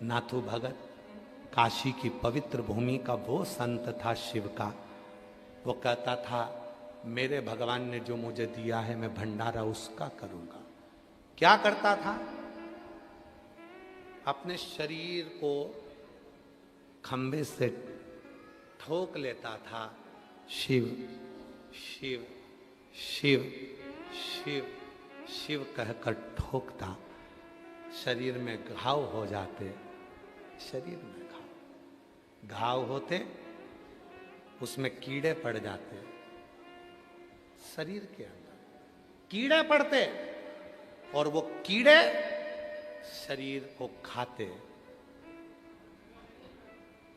नाथू भगत काशी की पवित्र भूमि का वो संत था शिव का। वो कहता था, मेरे भगवान ने जो मुझे दिया है मैं भंडारा उसका करूंगा। क्या करता था? अपने शरीर को खंभे से ठोक लेता था, शिव शिव शिव शिव शिव कहकर ठोकता। शरीर में घाव हो जाते, शरीर में घाव होते, उसमें कीड़े पड़ जाते। शरीर के अंदर कीड़े पड़ते और वो कीड़े शरीर को खाते।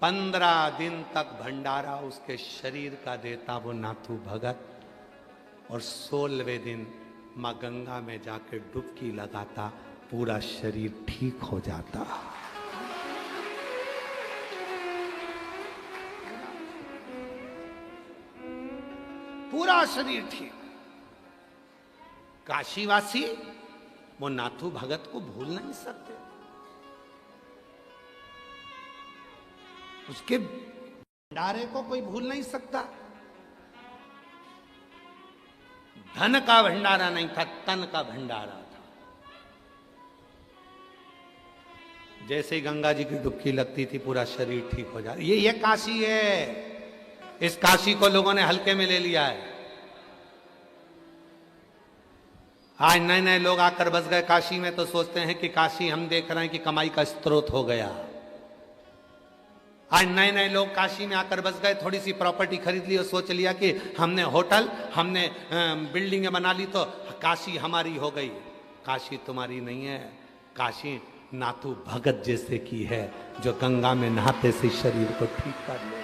15 दिन तक भंडारा उसके शरीर का देता वो नाथू भगत, और 16वें दिन मां गंगा में जाकर डुबकी लगाता, पूरा शरीर ठीक हो जाता। पूरा शरीर ठीक। काशीवासी वो नाथू भगत को भूल नहीं सकते। उसके भंडारे को कोई भूल नहीं सकता। धन का भंडारा नहीं था, तन का भंडारा था। जैसे ही गंगा जी की डुबकी लगती थी पूरा शरीर ठीक हो जाता। ये काशी है, इस काशी को लोगों ने हल्के में ले लिया है। आज नए नए लोग आकर बस गए काशी में तो सोचते हैं कि काशी हम देख रहे हैं कि कमाई का स्रोत हो गया। आज नए नए लोग काशी में आकर बस गए, थोड़ी सी प्रॉपर्टी खरीद ली और सोच लिया कि हमने होटल, हमने बिल्डिंगें बना ली तो काशी हमारी हो गई। काशी तुम्हारी नहीं है, काशी नाथू भगत जैसे की है, जो गंगा में नहाते से शरीर को ठीक कर लेगा।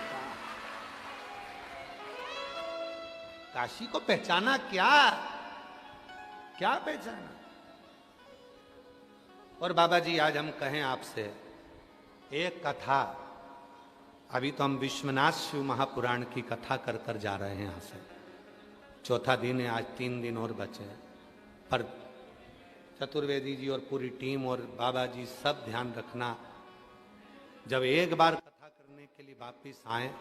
काशी को पहचाना क्या क्या पहचाना? और बाबा जी आज हम कहें आपसे एक कथा, अभी तो हम विश्वनाथ शिव महापुराण की कथा कर कर जा रहे हैं यहां से। चौथा दिन है आज, 3 दिन और बचे हैं। पर चतुर्वेदी जी और पूरी टीम और बाबा जी सब ध्यान रखना, जब एक बार कथा करने के लिए वापिस आए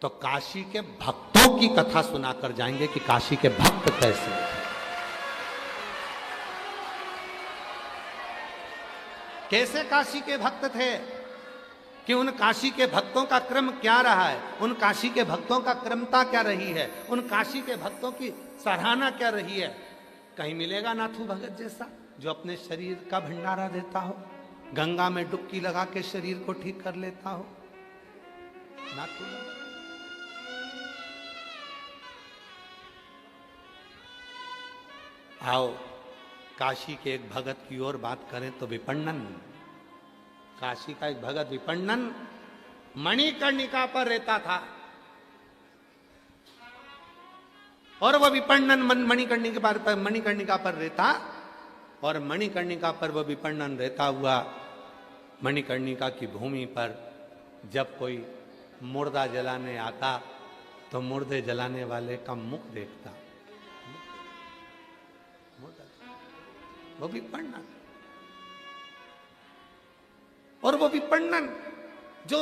तो काशी के भक्तों की कथा सुनाकर जाएंगे कि काशी के भक्त कैसे हैं। कैसे काशी के भक्त थे, कि उन काशी के भक्तों का क्रम क्या रहा है, उन काशी के भक्तों का क्रमता क्या रही है, उन काशी के भक्तों की सराहना क्या रही है। कहीं मिलेगा नाथू भगत जैसा जो अपने शरीर का भंडारा देता हो, गंगा में डुबकी लगा के शरीर को ठीक कर लेता हो। नाथू भगत। आओ काशी के एक भगत की ओर बात करें तो विपन्नन, काशी का एक भगत विपन्नन मणिकर्णिका पर रहता था। और वह विपन्नन मणिकर्णिका पर रहता, और मणिकर्णिका पर वह विपन्नन रहता हुआ मणिकर्णिका की भूमि पर जब कोई मुर्दा जलाने आता तो मुर्दे जलाने वाले का मुख देखता। वो विपन्नन, और वो विपन्नन जो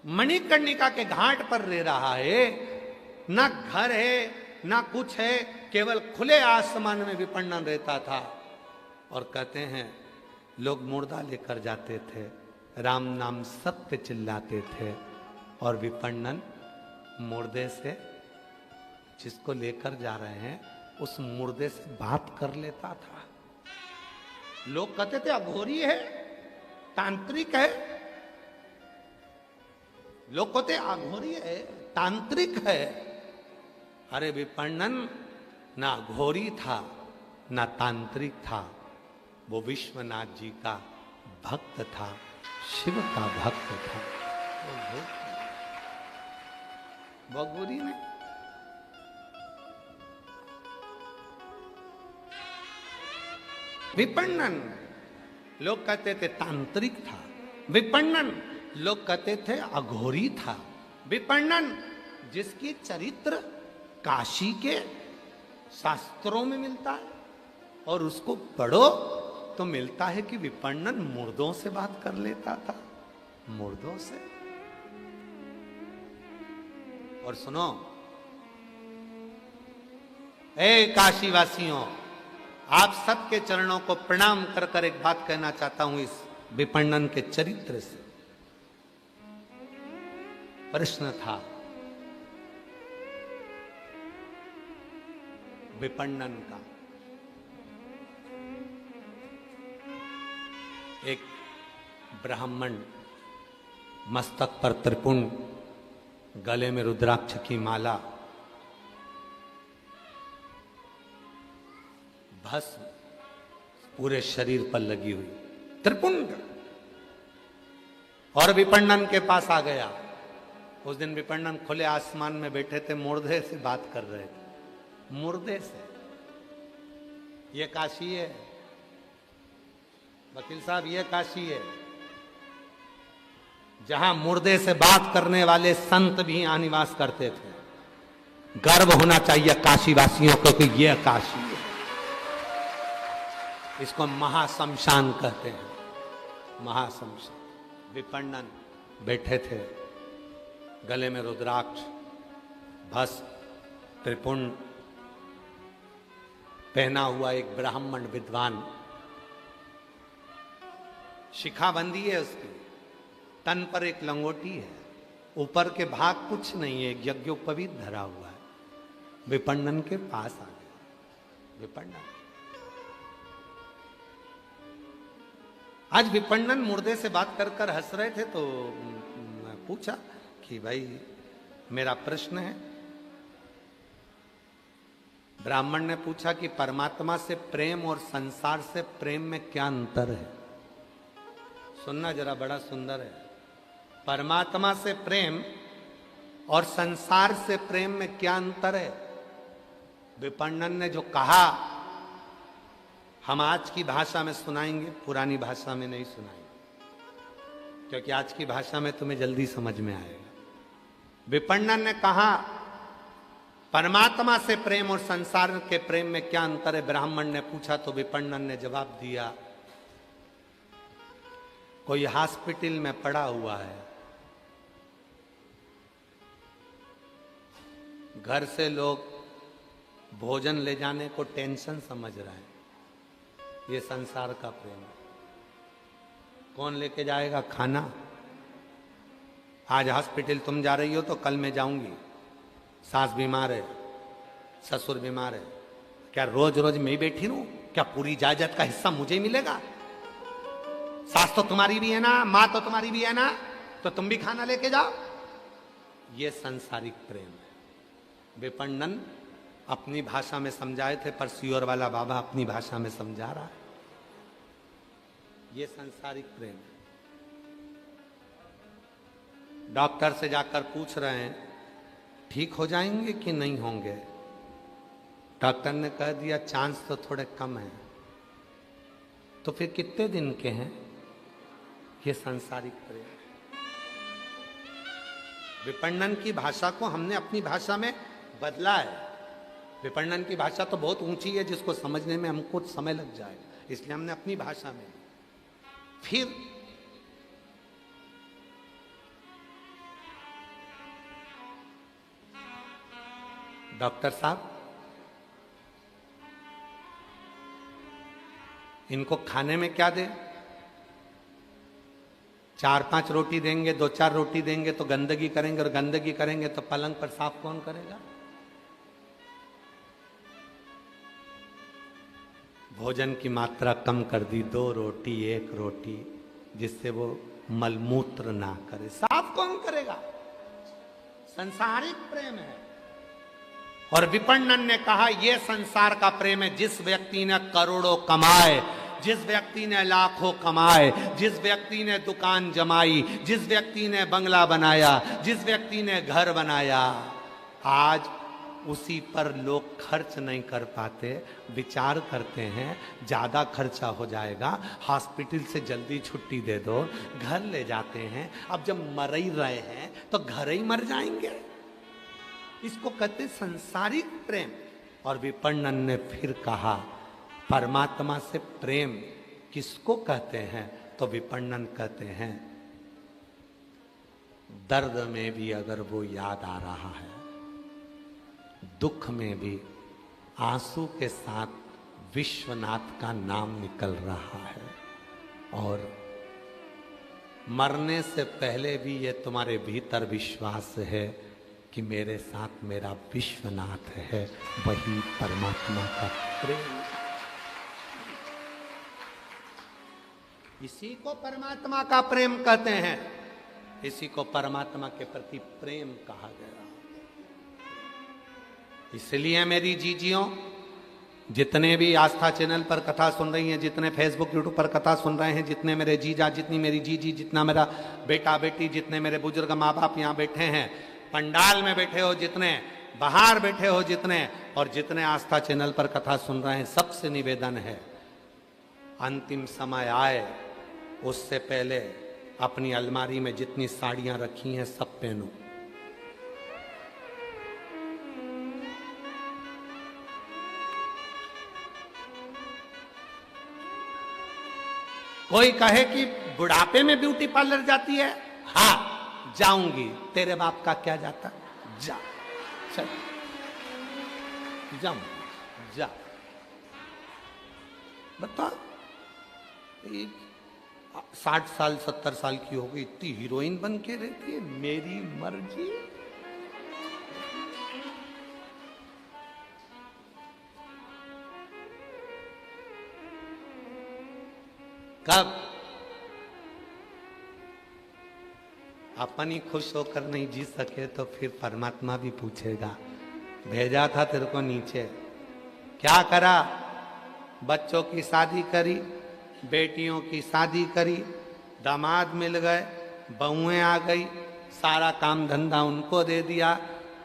मणिकर्णिका के घाट पर रह रहा है, ना घर है ना कुछ है, केवल खुले आसमान में विपन्नन रहता था। और कहते हैं लोग मुर्दा लेकर जाते थे, राम नाम सत्य चिल्लाते थे, और विपन्नन मुर्दे से, जिसको लेकर जा रहे हैं उस मुर्दे से बात कर लेता था। लोग कहते थे अघोरी है, तांत्रिक है। लोग कहते अघोरी है, तांत्रिक है। अरे विपन्नन ना अघोरी था ना तांत्रिक था, वो विश्वनाथ जी का भक्त था, शिव का भक्त था। वो अघोरी नहीं। विपन्नन लोग कहते थे तांत्रिक था, विपन्नन लोग कहते थे अघोरी था। विपन्नन जिसकी चरित्र काशी के शास्त्रों में मिलता है, और उसको पढ़ो तो मिलता है कि विपन्नन मुर्दों से बात कर लेता था, मुर्दों से। और सुनो ए काशी वासियों, आप सबके चरणों को प्रणाम कर कर एक बात कहना चाहता हूं इस विपन्नन के चरित्र से। प्रश्न था विपन्नन का, एक ब्राह्मण मस्तक पर त्रिपुंड, गले में रुद्राक्ष की माला, भस्म पूरे शरीर पर लगी हुई, त्रिपुंड, और विपन्नन के पास आ गया। उस दिन विपन्नन खुले आसमान में बैठे थे, मुर्दे से बात कर रहे थे, मुर्दे से। ये काशी है वकील साहब, ये काशी है जहां मुर्दे से बात करने वाले संत भी यहां निवास करते थे। गर्व होना चाहिए काशी वासियों को कि यह काशी है। इसको महाशमशान कहते हैं, महाशमशान। विपन्नन बैठे थे, गले में रुद्राक्ष, भस्म, त्रिपुंड पहना हुआ एक ब्राह्मण विद्वान, शिखाबंदी है उसकी, तन पर एक लंगोटी है, ऊपर के भाग कुछ नहीं है, यज्ञोपवीत धरा हुआ है। विपण्णन के पास आ गया। विपण्णन आज विपण्णन मुर्दे से बात कर कर हंस रहे थे, तो मैं पूछा कि भाई मेरा प्रश्न है। ब्राह्मण ने पूछा कि परमात्मा से प्रेम और संसार से प्रेम में क्या अंतर है। सुनना जरा, बड़ा सुंदर है। परमात्मा से प्रेम और संसार से प्रेम में क्या अंतर है। विपण्णन ने जो कहा हम आज की भाषा में सुनाएंगे, पुरानी भाषा में नहीं सुनाएंगे, क्योंकि आज की भाषा में तुम्हें जल्दी समझ में आएगा। विपण्णन ने कहा परमात्मा से प्रेम और संसार के प्रेम में क्या अंतर है। ब्राह्मण ने पूछा तो विपण्णन ने जवाब दिया, कोई हॉस्पिटल में पड़ा हुआ है, घर से लोग भोजन ले जाने को टेंशन समझ रहे हैं, ये संसार का प्रेम है। कौन लेके जाएगा खाना। आज हॉस्पिटल तुम जा रही हो तो कल मैं जाऊंगी, सास बीमार है, ससुर बीमार है, क्या रोज रोज मैं ही बैठी रहूं? क्या पूरी जायदाद का हिस्सा मुझे ही मिलेगा? सास तो तुम्हारी भी है ना, मां तो तुम्हारी भी है ना, तो तुम भी खाना लेके जाओ। ये सांसारिक प्रेम है। विपण्णन अपनी भाषा में समझाए थे, पर सियोर वाला बाबा अपनी भाषा में समझा रहा है। ये सांसारिक प्रेम है। डॉक्टर से जाकर पूछ रहे हैं ठीक हो जाएंगे कि नहीं होंगे। डॉक्टर ने कह दिया चांस तो थोड़े कम है। तो फिर कितने दिन के हैं? ये सांसारिक प्रेम। विपण्णन की भाषा को हमने अपनी भाषा में बदला है। विपण्णन की भाषा तो बहुत ऊंची है, जिसको समझने में हमको समय लग जाएगा, इसलिए हमने अपनी भाषा में। फिर डॉक्टर साहब, इनको खाने में क्या दें? 4-5 रोटी देंगे, 2-4 रोटी देंगे तो गंदगी करेंगे, और गंदगी करेंगे तो पलंग पर साफ कौन करेगा? भोजन की मात्रा कम कर दी, 2 रोटी 1 रोटी, जिससे वो मलमूत्र ना करे, साफ कौन करेगा? संसारिक प्रेम है। और विपण्णन ने कहा यह संसार का प्रेम है। जिस व्यक्ति ने करोड़ों कमाए, जिस व्यक्ति ने लाखों कमाए, जिस व्यक्ति ने दुकान जमाई, जिस व्यक्ति ने बंगला बनाया, जिस व्यक्ति ने घर बनाया, आज उसी पर लोग खर्च नहीं कर पाते। विचार करते हैं ज्यादा खर्चा हो जाएगा, हॉस्पिटल से जल्दी छुट्टी दे दो, घर ले जाते हैं। अब जब मर ही रहे हैं तो घर ही मर जाएंगे। इसको कहते संसारिक प्रेम। और विपण्णन ने फिर कहा परमात्मा से प्रेम किसको कहते हैं? तो विपण्णन कहते हैं दर्द में भी अगर वो याद आ रहा है, दुख में भी आंसू के साथ विश्वनाथ का नाम निकल रहा है, और मरने से पहले भी ये तुम्हारे भीतर विश्वास है कि मेरे साथ मेरा विश्वनाथ है। वही परमात्मा का प्रेम। इसी को परमात्मा का प्रेम कहते हैं। इसी को परमात्मा के प्रति प्रेम कहा गया। इसलिए मेरी जीजियों, जितने भी आस्था चैनल पर कथा सुन रही हैं, जितने फेसबुक यूट्यूब पर कथा सुन रहे हैं, जितने मेरे जीजा, जितनी मेरी जीजी, जितना मेरा बेटा बेटी, जितने मेरे बुजुर्ग माँ बाप यहाँ बैठे हैं, पंडाल में बैठे हो जितने, बाहर बैठे हो जितने, और जितने आस्था चैनल पर कथा सुन रहे हैं, सबसे निवेदन है अंतिम समय आए उससे पहले अपनी अलमारी में जितनी साड़ियां रखी हैं सब पहनो। कोई कहे कि बुढ़ापे में ब्यूटी पार्लर जाती है, हाँ जाऊंगी। तेरे बाप का क्या जाता? जा चल जाऊं, जा बता। 60 साल 70 साल की हो गई, इतनी हीरोइन बन के रहती है, मेरी मर्जी। कब अपन ही खुश होकर नहीं जी सके तो फिर परमात्मा भी पूछेगा, भेजा था तेरे को नीचे, क्या करा? बच्चों की शादी करी, बेटियों की शादी करी, दामाद मिल गए, बहुएं आ गई, सारा काम धंधा उनको दे दिया।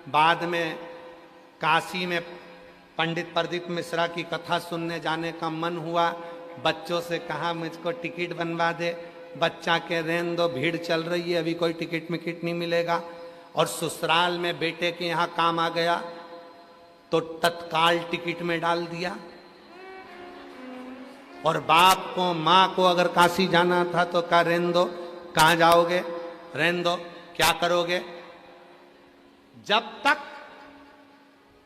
बाद में काशी में पंडित प्रदीप मिश्रा की कथा सुनने जाने का मन हुआ, बच्चों से कहा मुझको टिकट बनवा दे, बच्चा के रहने दो, भीड़ चल रही है, अभी कोई टिकट मिकट नहीं मिलेगा। और ससुराल में बेटे के यहाँ काम आ गया तो तत्काल टिकट में डाल दिया। और बाप को माँ को अगर काशी जाना था तो कहा रहने दो, कहाँ जाओगे, रहने दो, क्या करोगे? जब तक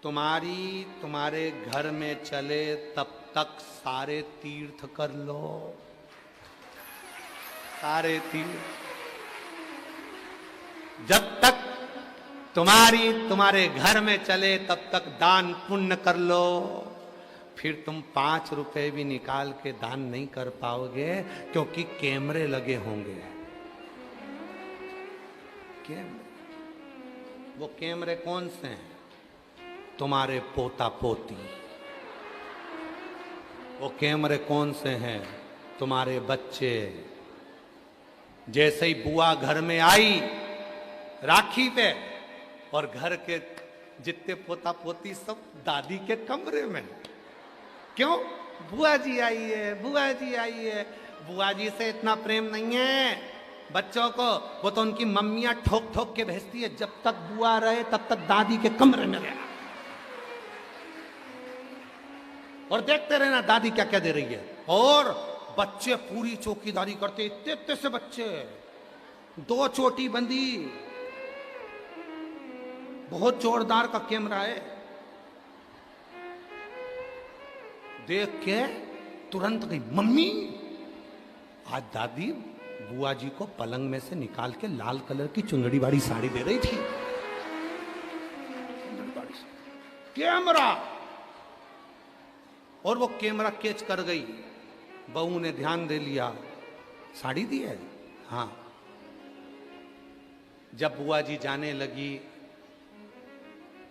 तुम्हारे घर में चले तब तक सारे तीर्थ कर लो, सारे तीर्थ। जब तक तुम्हारे घर में चले तब तक दान पुण्य कर लो। फिर तुम 5 रुपए भी निकाल के दान नहीं कर पाओगे, क्योंकि कैमरे लगे होंगे। कैमरे, वो कैमरे कौन से हैं? तुम्हारे पोता पोती। वो कैमरे कौन से हैं? तुम्हारे बच्चे। जैसे ही बुआ घर में आई राखी पे, और घर के जितने पोता पोती सब दादी के कमरे में। क्यों? बुआ जी आई है, बुआ जी आई है। बुआ जी से इतना प्रेम नहीं है बच्चों को, वो तो उनकी मम्मियां ठोक ठोक के भेजती है, जब तक बुआ रहे तब तक दादी के कमरे में रहना, और देखते रहना दादी क्या क्या दे रही है। और बच्चे पूरी चौकीदारी करते, इतने इतने से बच्चे, 2 चोटी बंदी, बहुत जोरदार का कैमरा है। देख के तुरंत गई, मम्मी आज दादी बुआ जी को पलंग में से निकाल के लाल कलर की चुंदड़ी वाली साड़ी दे रही थी। कैमरा, और वो कैमरा कैच कर गई। बहू ने ध्यान दे लिया, साड़ी दी है, हाँ। जब बुआ जी जाने लगी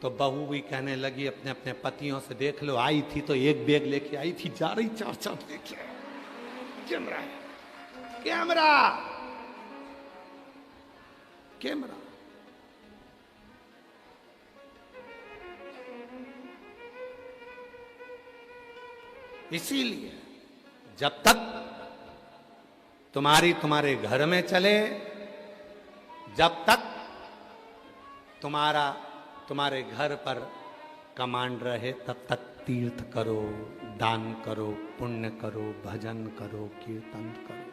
तो बहू भी कहने लगी अपने अपने पतियों से, देख लो आई थी तो एक बैग लेके आई थी, जा रही 4-4 लेके। कैमरा है, कैमरा, कैमरा। इसीलिए जब तक तुम्हारे घर में चले, जब तक तुम्हारे घर पर कमांड रहे, तब तक तीर्थ करो, दान करो, पुण्य करो, भजन करो, कीर्तन करो।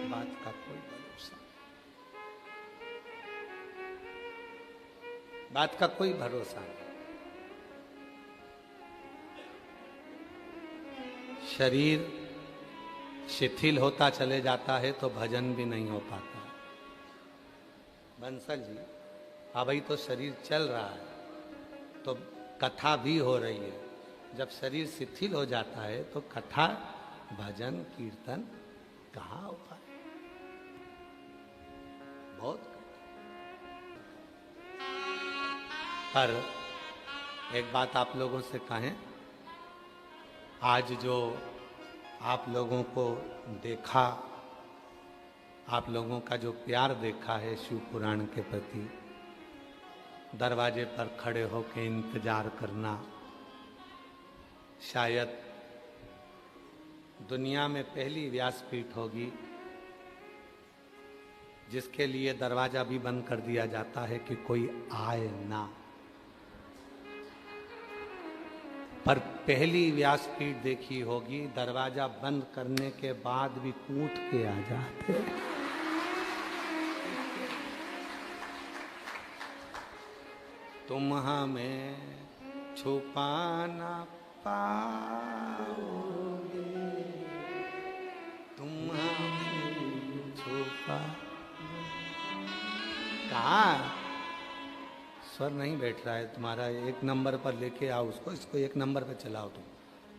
बात का कोई भरोसा, बात का कोई भरोसा नहीं। शरीर शिथिल होता चले जाता है तो भजन भी नहीं हो पाता। बंसल जी, अभी तो शरीर चल रहा है तो कथा भी हो रही है। जब शरीर शिथिल हो जाता है तो कथा, भजन, कीर्तन कहाँ हो पाए? बहुत। पर एक बात आप लोगों से कहें, आज जो आप लोगों को देखा, आप लोगों का जो प्यार देखा है शिव पुराण के प्रति, दरवाजे पर खड़े होकर इंतजार करना, शायद दुनिया में पहली व्यासपीठ होगी जिसके लिए दरवाजा भी बंद कर दिया जाता है कि कोई आए ना। पर पहली व्यासपीठ देखी होगी, दरवाजा बंद करने के बाद भी कूद के आ जाते। तुम हमें छुपा ना पाओगे, तुम्हारे छुपा। कहाँ स्वर नहीं बैठ रहा है तुम्हारा, एक नंबर पर लेके आओ उसको, इसको एक नंबर पे चलाओ तुम,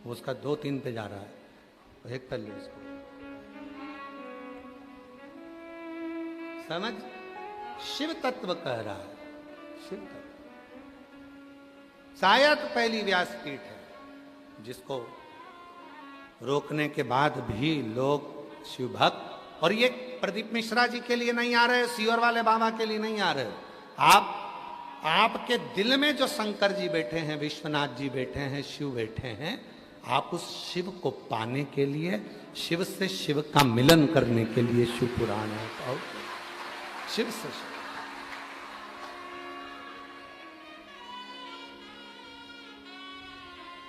वो उसका 2-3 पे जा रहा है, एक कर लो इसको। समझ, शिव तत्व कह रहा है, शिव तत्व। शायद पहली व्यासपीठ है जिसको रोकने के बाद भी लोग शिव भक्त, और ये प्रदीप मिश्रा जी के लिए नहीं आ रहे, सीवर वाले बाबा के लिए नहीं आ रहे, आपके दिल में जो शंकर जी बैठे हैं, विश्वनाथ जी बैठे हैं, शिव बैठे हैं, आप उस शिव को पाने के लिए, शिव से शिव का मिलन करने के लिए शिव पुराण है, और शिव से शिव।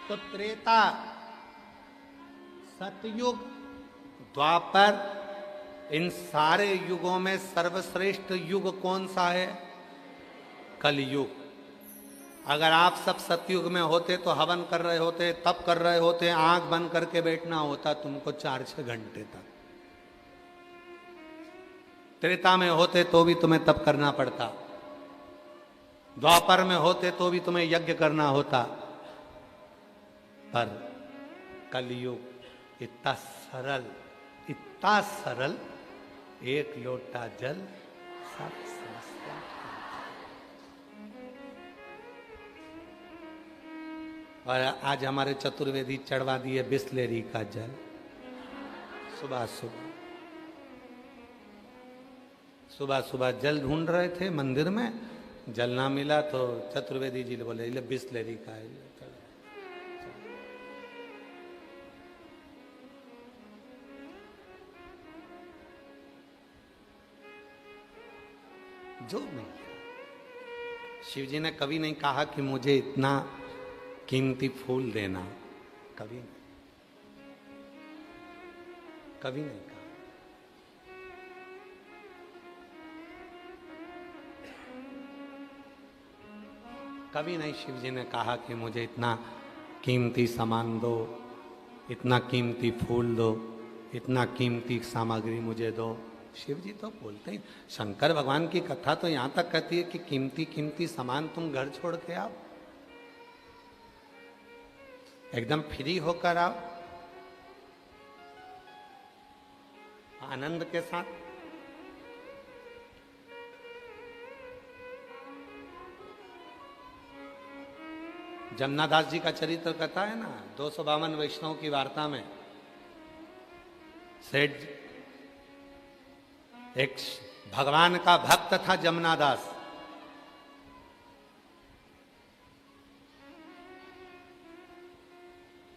तो त्रेता, सतयुग, द्वापर, इन सारे युगों में सर्वश्रेष्ठ युग कौन सा है? कलयुग। अगर आप सब सतयुग में होते तो हवन कर रहे होते, तप कर रहे होते, आंख बंद करके बैठना होता तुमको 4-6 घंटे तक। त्रेता में होते तो भी तुम्हें तप करना पड़ता, द्वापर में होते तो भी तुम्हें यज्ञ करना होता, पर कलयुग इतना सरल, एक लोटा जल सब समस्या। और आज हमारे चतुर्वेदी चढ़वा दिए बिस्लेरी का जल सुबह सुबह जल ढूंढ रहे थे मंदिर में, जल ना मिला तो चतुर्वेदी जी बोले ले बिस्लेरी का है। जो नहीं, शिव जी ने कभी नहीं कहा कि मुझे इतना कीमती फूल देना, कभी नहीं कहा। कभी नहीं शिव जी ने कहा कि मुझे इतना कीमती सामान दो, इतना कीमती फूल दो, इतना कीमती सामग्री मुझे दो। शिव जी तो बोलते ही, शंकर भगवान की कथा तो यहां तक कहती है कि कीमती सामान तुम घर छोड़ के आओ, एकदम फ्री होकर आओ, आनंद के साथ। जमनादास जी का चरित्र कथा है ना, 252 वैष्णव की वार्ता में सेठ, एक भगवान का भक्त था जमनादास,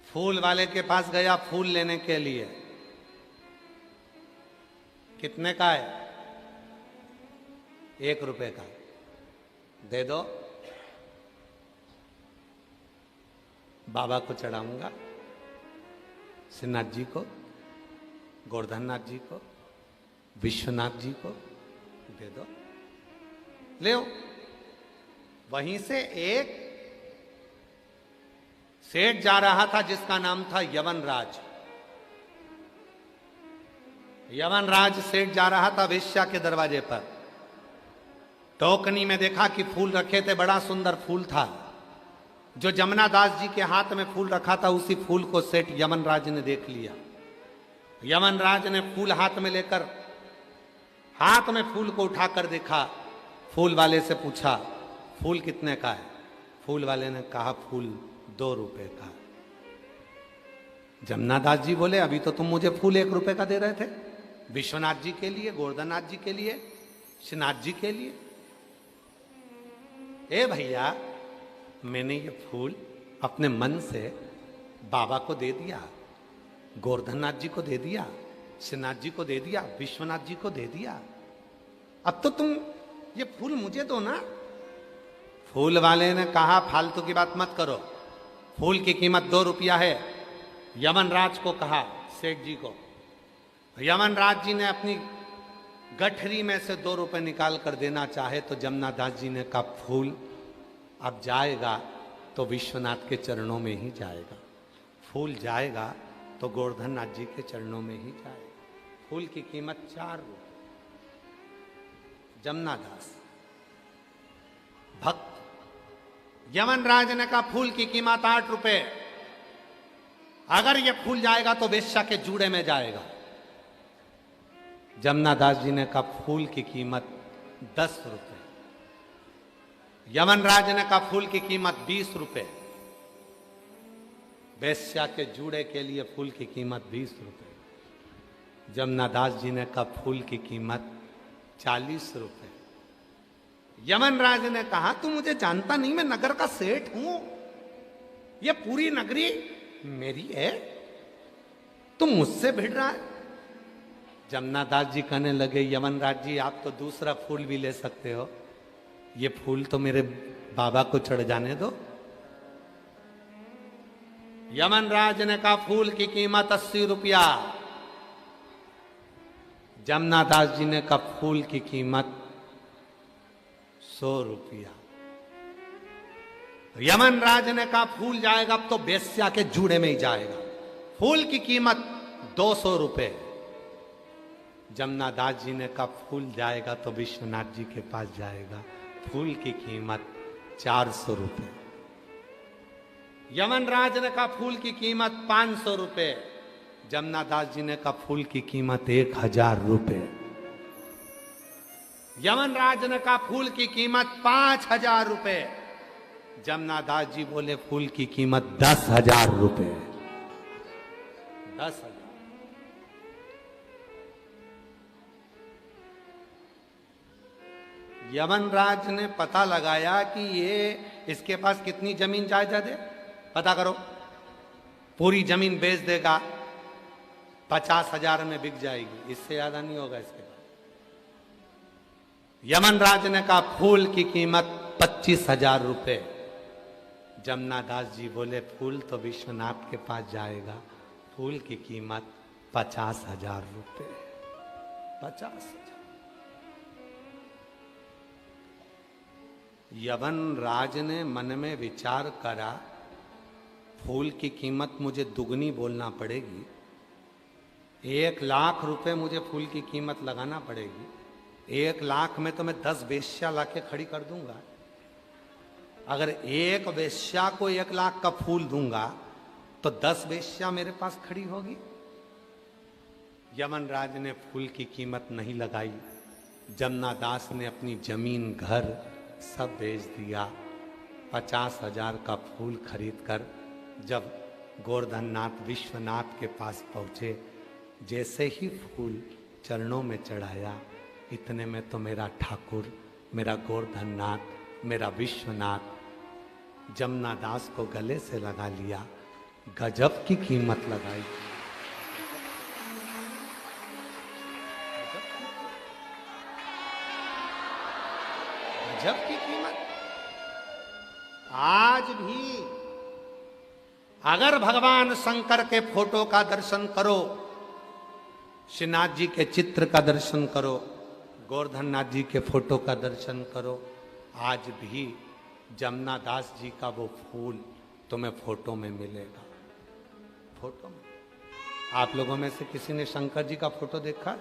फूल वाले के पास गया फूल लेने के लिए। कितने का है? 1 रुपए का, दे दो, बाबा को चढ़ाऊंगा, श्रीनाथ जी को, गोवर्धननाथ जी को, विश्वनाथ जी को दे दो, ले। वहीं से एक सेठ जा रहा था जिसका नाम था यवनराज। यवनराज सेठ जा रहा था वेश्या के दरवाजे पर, टोकनी में देखा कि फूल रखे थे, बड़ा सुंदर फूल था। जो जमनादास जी के हाथ में फूल रखा था उसी फूल को सेठ यवनराज ने देख लिया। यवनराज ने फूल हाथ में लेकर, हाथ में फूल को उठाकर देखा, फूल वाले से पूछा फूल कितने का है? फूल वाले ने कहा फूल 2 रुपए का। जमनादास जी बोले अभी तो तुम मुझे फूल 1 रुपए का दे रहे थे, विश्वनाथ जी के लिए, गोवर्धननाथ जी के लिए, श्रीनाथ जी के लिए। ए भैया, मैंने ये फूल अपने मन से बाबा को दे दिया, गोवर्धननाथ जी को दे दिया, श्रीनाथ जी को दे दिया, विश्वनाथ जी को दे दिया, अब तो तुम ये फूल मुझे दो ना। फूल वाले ने कहा फालतू की बात मत करो, फूल की कीमत 2 रुपया है। यमनराज को कहा, सेठ जी को। यमनराज जी ने अपनी गठरी में से 2 रुपए निकाल कर देना चाहे तो जमनादास जी ने कहा फूल अब जाएगा तो विश्वनाथ के चरणों में ही जाएगा, फूल जाएगा तो गोवर्धननाथ जी के चरणों में ही जाएगा। फूल की कीमत 4 रुपए। जमुना दास भक्त, यमनराज ने कहा फूल की कीमत 8 रुपए, अगर ये फूल जाएगा तो वेश्या के जूड़े में जाएगा। जमुना दास जी ने कहा फूल की कीमत 10 रुपए। यमनराज ने कहा फूल की कीमत 20 रुपए। वेश्या के जूड़े के लिए फूल की कीमत 20 रुपए। जमुना दास जी ने कहा फूल की कीमत 40 रुपए। यमनराज ने कहा तू मुझे जानता नहीं, मैं नगर का सेठ हूं, ये पूरी नगरी मेरी है, तुम मुझसे भिड़ रहा है। जमुना दास जी कहने लगे यमनराज जी आप तो दूसरा फूल भी ले सकते हो, ये फूल तो मेरे बाबा को चढ़ जाने दो। यमनराज ने कहा फूल की कीमत 80 रुपया। जमुना दास जी ने कहा फूल की कीमत 100 रुपया। यमनराज ने कहा फूल जाएगा अब तो वेश्या के जूड़े में ही जाएगा, फूल की कीमत 200 रुपए। जमुना दास जी ने कहा फूल जाएगा तो विश्वनाथ जी के पास जाएगा, फूल की कीमत 400 रुपए। यमनराज ने कहा फूल की कीमत 500 रुपए। जमुना दास जी ने कहा फूल की कीमत 1000 रुपए। यमनराज ने कहा फूल की कीमत 5000 रुपए। जमुना दास जी बोले फूल की कीमत 10,000 रुपए। 10,000। यमनराज ने पता लगाया कि ये इसके पास कितनी जमीन जायदाद है, पता करो। पूरी जमीन बेच देगा 50,000 में बिक जाएगी, इससे ज्यादा नहीं होगा इसके पास। यमनराज ने कहा फूल की कीमत 25,000 रुपए। जमुना दास जी बोले फूल तो विश्वनाथ के पास जाएगा, फूल की कीमत 50,000 रुपए। 50,000। यमनराज ने मन में विचार करा फूल की कीमत मुझे दुगनी बोलना पड़ेगी, 1 लाख रुपए मुझे फूल की कीमत लगाना पड़ेगी। 1 लाख में तो मैं 10 वेश्या लाके खड़ी कर दूंगा। अगर एक वेश्या को 1 लाख का फूल दूंगा तो 10 वेश्या मेरे पास खड़ी होगी। यमनराज ने फूल की कीमत नहीं लगाई। जमुना दास ने अपनी जमीन घर सब बेच दिया। 50,000 का फूल खरीद कर जब गोवर्धननाथ विश्वनाथ के पास पहुंचे, जैसे ही फूल चरणों में चढ़ाया, इतने में तो मेरा ठाकुर, मेरा गोवर्धननाथ, मेरा विश्वनाथ जमुना दास को गले से लगा लिया। गजब की कीमत लगाई। गजब की कीमत। आज भी अगर भगवान शंकर के फोटो का दर्शन करो, श्रीनाथ जी के चित्र का दर्शन करो, गोवर्धननाथ जी के फोटो का दर्शन करो, आज भी जमुना दास जी का वो फूल तुम्हें फोटो में मिलेगा। फोटो में। आप लोगों में से किसी ने शंकर जी का फोटो देखा?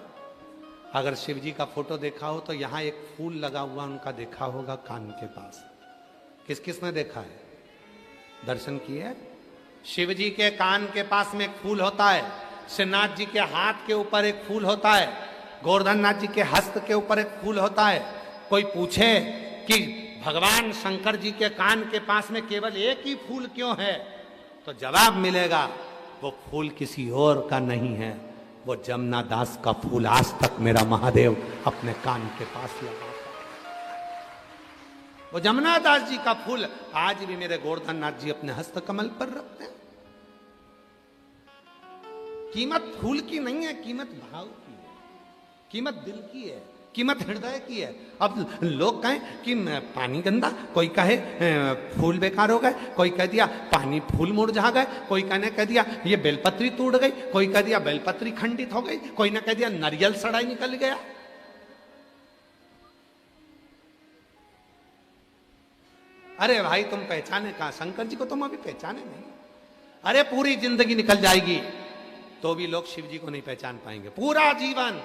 अगर शिव जी का फोटो देखा हो तो यहाँ एक फूल लगा हुआ उनका देखा होगा कान के पास। किस किस ने देखा है? दर्शन किए? शिव जी के कान के पास में एक फूल होता है, श्रीनाथ जी के हाथ के ऊपर एक फूल होता है, गोवर्धननाथ जी के हस्त के ऊपर एक फूल होता है। कोई पूछे कि भगवान शंकर जी के कान के पास में केवल एक ही फूल क्यों है, तो जवाब मिलेगा वो फूल किसी और का नहीं है, वो जमुना दास का फूल आज तक मेरा महादेव अपने कान के पास लगा। वो जमुना दास जी का फूल आज भी मेरे गोवर्धननाथ जी अपने हस्त कमल पर रखते हैं। कीमत फूल की नहीं है, कीमत भाव की है, कीमत दिल की है, कीमत हृदय की है। अब लोग कहें कि पानी गंदा, कोई कहे फूल बेकार हो गए, कोई कह दिया पानी फूल मुरझा गए, कोई कहने कह दिया ये बेलपत्री टूट गई, कोई कह दिया बेलपत्री खंडित हो गई, कोई ने कह दिया नारियल सड़ाई निकल गया। अरे भाई तुम पहचाने कहां? शंकर जी को तुम अभी पहचाने नहीं। अरे पूरी जिंदगी निकल जाएगी, तो भी लोग शिव जी को नहीं पहचान पाएंगे पूरा जीवन।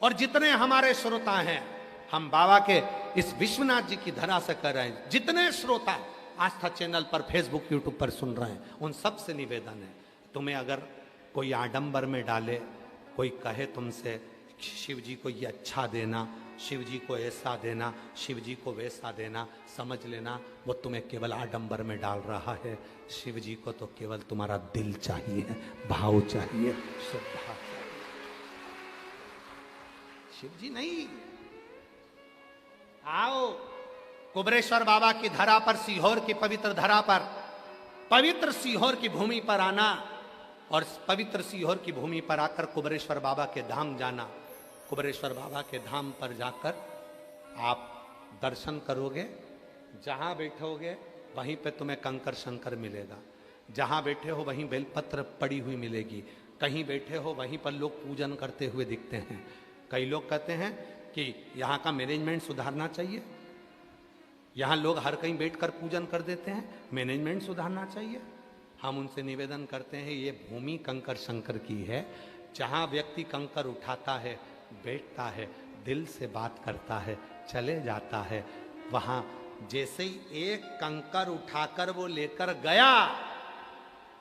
और जितने हमारे श्रोता हैं, हम बाबा के इस विश्वनाथ जी की धरा से कर रहे हैं, जितने श्रोता आस्था चैनल पर, फेसबुक, यूट्यूब पर सुन रहे हैं, उन सब से निवेदन है, तुम्हें अगर कोई आडंबर में डाले, कोई कहे तुमसे शिव जी को ये अच्छा देना, शिव जी को ऐसा देना, शिव जी को वैसा देना, समझ लेना वो तुम्हें केवल आडंबर में डाल रहा है। शिव जी को तो केवल तुम्हारा दिल चाहिए, भाव चाहिए, श्रद्धा चाहिए, शिव जी नहीं। आओ कुबरेश्वर बाबा की धरा पर, सीहोर की पवित्र धरा पर, पवित्र सीहोर की भूमि पर आना और पवित्र सीहोर की भूमि पर आकर कुबरेश्वर बाबा के धाम जाना। कुबरेश्वर बाबा के धाम पर जाकर आप दर्शन करोगे, जहां बैठोगे वहीं पे तुम्हें कंकर शंकर मिलेगा, जहां बैठे हो वहीं बेलपत्र पड़ी हुई मिलेगी, कहीं बैठे हो वहीं पर लोग पूजन करते हुए दिखते हैं। कई लोग कहते हैं कि यहाँ का मैनेजमेंट सुधारना चाहिए, यहाँ लोग हर कहीं बैठकर पूजन कर देते हैं, मैनेजमेंट सुधारना चाहिए। हम उनसे निवेदन करते हैं, ये भूमि कंकर शंकर की है, जहाँ व्यक्ति कंकर उठाता है, बैठता है, दिल से बात करता है, चले जाता है, वहाँ जैसे ही एक कंकर उठाकर वो लेकर गया,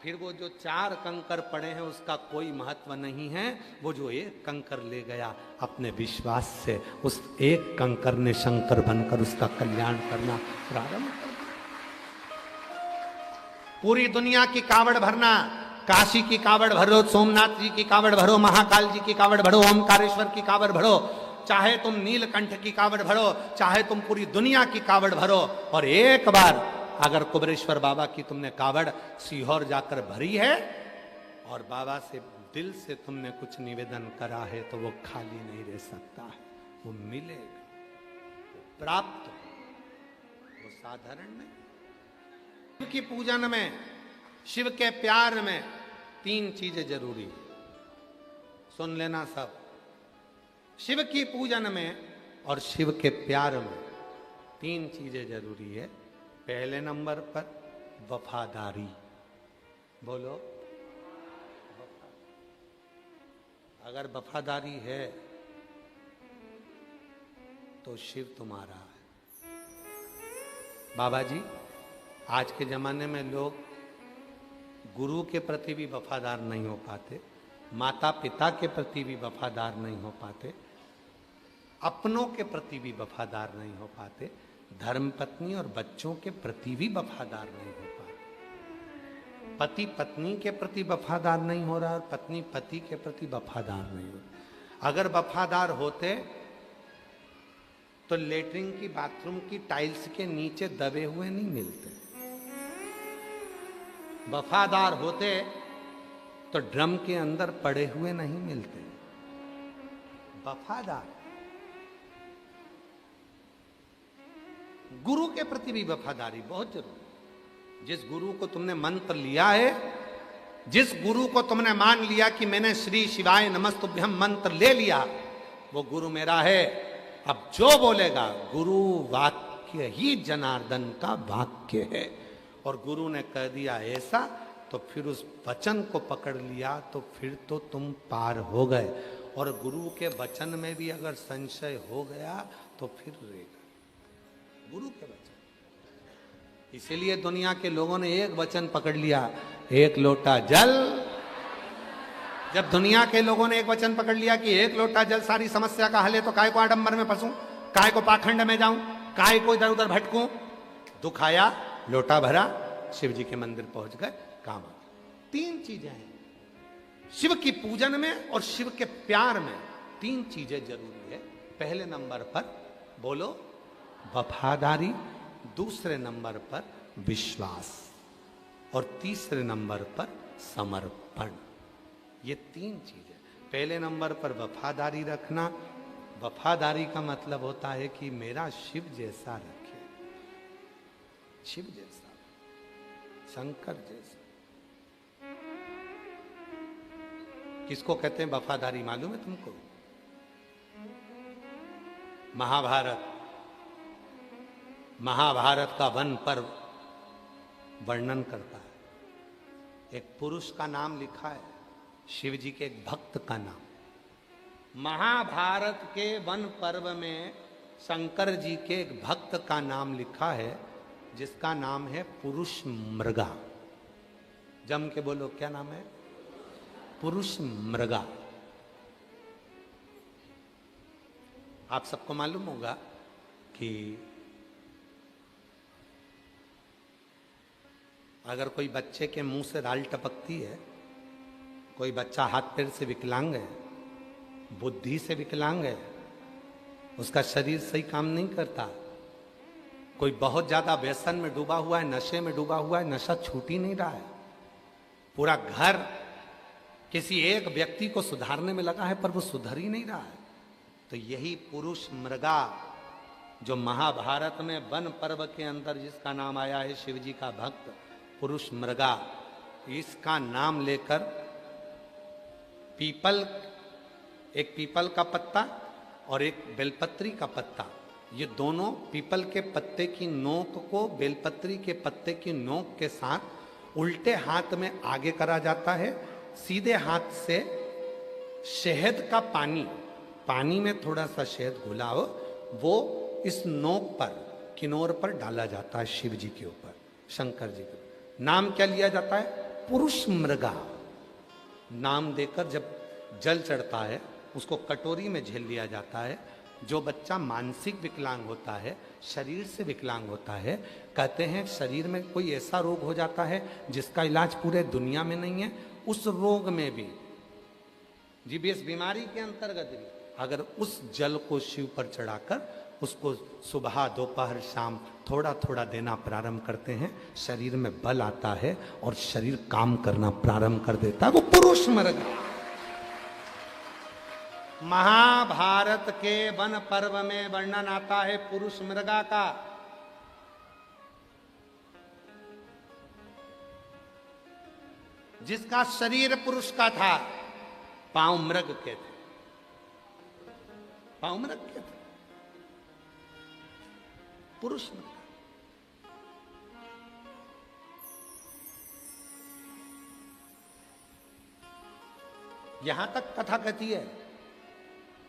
फिर वो जो 4 कंकर पड़े हैं उसका कोई महत्व नहीं है। वो जो एक कंकर ले गया अपने विश्वास से, उस एक कंकर ने शंकर बनकर उसका कल्याण करना प्रारंभ कर दिया। पूरी दुनिया की कावड़ भरना, काशी की कावड़ भरो, सोमनाथ जी की कावड़ भरो, महाकाल जी की कावड़ भरो, ओमकारेश्वर की कावड़ भरो, चाहे तुम नीलकंठ की कावड़ भरो, चाहे तुम पूरी दुनिया की कावड़ भरो, और एक बार अगर कुबरेश्वर बाबा की तुमने कावड़ सीहोर जाकर भरी है और बाबा से दिल से तुमने कुछ निवेदन करा है, तो वो खाली नहीं रह सकता है, वो मिलेगा, वो प्राप्त, वो साधारण नहीं। शिव की पूजन में, शिव के प्यार में 3 चीजें जरूरी है, सुन लेना सब। शिव की पूजन में और शिव के प्यार में 3 चीजें जरूरी है। पहले नंबर पर वफादारी, बोलो, अगर वफादारी है तो शिव तुम्हारा है। बाबा जी, आज के जमाने में लोग गुरु के प्रति भी वफादार नहीं हो पाते, माता पिता के प्रति भी वफादार नहीं हो पाते, अपनों के प्रति भी वफादार नहीं हो पाते, धर्मपत्नी और बच्चों के प्रति भी वफादार नहीं हो पाते, पति पत्नी के प्रति वफादार नहीं हो रहा और पत्नी पति के प्रति वफादार नहीं हो रहा। अगर वफादार होते तो लेटरिन की, बाथरूम की टाइल्स के नीचे दबे हुए नहीं मिलते। वफादार होते तो ड्रम के अंदर पड़े हुए नहीं मिलते। वफादार, गुरु के प्रति भी वफादारी बहुत जरूरी। जिस गुरु को तुमने मंत्र लिया है, जिस गुरु को तुमने मान लिया कि मैंने श्री शिवाय नमस्तुभ्यम मंत्र ले लिया, वो गुरु मेरा है। अब जो बोलेगा, गुरु वाक्य ही जनार्दन का वाक्य है, और गुरु ने कह दिया ऐसा, तो फिर उस वचन को पकड़ लिया तो फिर तो तुम पार हो गए। और गुरु के वचन में भी अगर संशय हो गया तो फिर रहेगा गुरु के वचन। इसीलिए दुनिया के लोगों ने एक वचन पकड़ लिया, एक लोटा जल। जब दुनिया के लोगों ने एक वचन पकड़ लिया कि एक लोटा जल सारी समस्या का हल है, तो काय को आडंबर में फंसूं, काय को पाखंड में जाऊं, काय को इधर उधर भटकूं। दुख आया, लोटा भरा, शिव जी के मंदिर पहुंच गए, काम आ गया। 3 चीजें हैं शिव की पूजन में और शिव के प्यार में, 3 चीजें जरूरी है। पहले नंबर पर बोलो वफादारी, दूसरे नंबर पर विश्वास, और तीसरे नंबर पर समर्पण। ये 3 चीजें। पहले नंबर पर वफादारी रखना। वफादारी का मतलब होता है कि मेरा शिव जैसा रखे, शिव जैसा, शंकर जैसा। किसको कहते हैं वफादारी, मालूम है तुमको? महाभारत का वन पर्व वर्णन करता है। एक पुरुष का नाम लिखा है, शिव जी के एक भक्त का नाम। महाभारत के वन पर्व में शंकर जी के एक भक्त का नाम लिखा है, जिसका नाम है पुरुष मृगा। जम के बोलो, क्या नाम है? पुरुष मृगा। आप सबको मालूम होगा कि अगर कोई बच्चे के मुंह से राल टपकती है, कोई बच्चा हाथ पैर से विकलांग है, बुद्धि से विकलांग है, उसका शरीर सही काम नहीं करता, कोई बहुत ज्यादा व्यसन में डूबा हुआ है, नशे में डूबा हुआ है, नशा छूट ही नहीं रहा है, पूरा घर किसी एक व्यक्ति को सुधारने में लगा है पर वो सुधर ही नहीं रहा है, तो यही पुरुष मृगा जो महाभारत में वन पर्व के अंदर जिसका नाम आया है, शिव जी का भक्त पुरुष मृगा, इसका नाम लेकर पीपल, एक पीपल का पत्ता और एक बेलपत्री का पत्ता, ये दोनों पीपल के पत्ते की नोक को बेलपत्री के पत्ते की नोक के साथ उल्टे हाथ में आगे करा जाता है, सीधे हाथ से शहद का पानी, पानी में थोड़ा सा शहद घुला हो, वो इस नोक पर किनोर पर डाला जाता है शिव जी के ऊपर, शंकर जी के। नाम क्या लिया जाता है? पुरुष मृगा। नाम देकर जब जल चढ़ता है उसको कटोरी में झेल लिया जाता है। जो बच्चा मानसिक विकलांग होता है, शरीर से विकलांग होता है, कहते हैं शरीर में कोई ऐसा रोग हो जाता है जिसका इलाज पूरे दुनिया में नहीं है, उस रोग में भी जीबीएस बीमारी के अंतर्गत भी अगर उस जल को शिव पर चढ़ाकर उसको सुबह दोपहर शाम थोड़ा थोड़ा देना प्रारंभ करते हैं, शरीर में बल आता है और शरीर काम करना प्रारंभ कर देता है, वो पुरुष मृगा। महाभारत के वन पर्व में वर्णन आता है पुरुष मृगा का। जिसका शरीर पुरुष का था, पांव मृग के थे, पांव मृग के थे, पुरुष मृग। यहां तक कथा कहती है,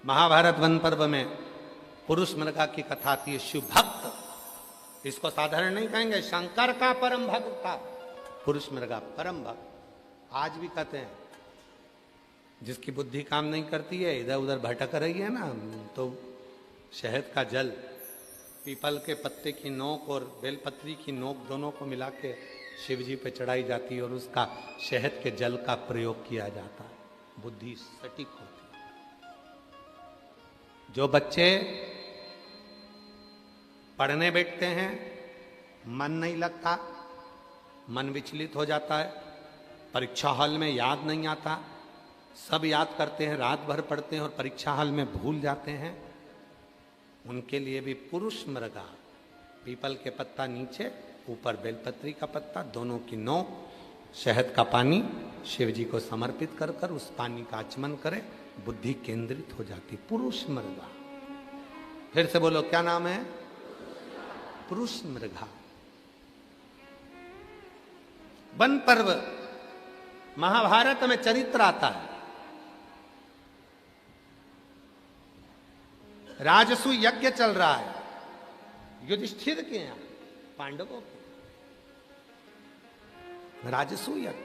महाभारत वन पर्व में पुरुष मृगा की कथा थी। शिव भक्त, इसको साधारण नहीं कहेंगे, शंकर का परम भक्त था पुरुष मृगा, परम भक्त। आज भी कहते हैं जिसकी बुद्धि काम नहीं करती है, इधर उधर भटक रही है ना, तो शहद का जल पीपल के पत्ते की नोक और बेलपत्री की नोक दोनों को मिला के शिव जी पे चढ़ाई जाती है और उसका शहद के जल का प्रयोग किया जाता है, बुद्धि सटीक होती है। जो बच्चे पढ़ने बैठते हैं, मन नहीं लगता, मन विचलित हो जाता है, परीक्षा हॉल में याद नहीं आता, सब याद करते हैं, रात भर पढ़ते हैं और परीक्षा हॉल में भूल जाते हैं, उनके लिए भी पुरुष मृगा, पीपल के पत्ता नीचे, ऊपर बेलपत्री का पत्ता, दोनों की नोक, शहद का पानी शिव जी को समर्पित कर कर उस पानी का आचमन करें, बुद्धि केंद्रित हो जाती। पुरुष मृगा। फिर से बोलो, क्या नाम है? पुरुष मृगा। वन पर्व महाभारत में चरित्र आता है। राजसु यज्ञ चल रहा है युधिष्ठिर के यहां, पांडवों के राजसु यज्ञ।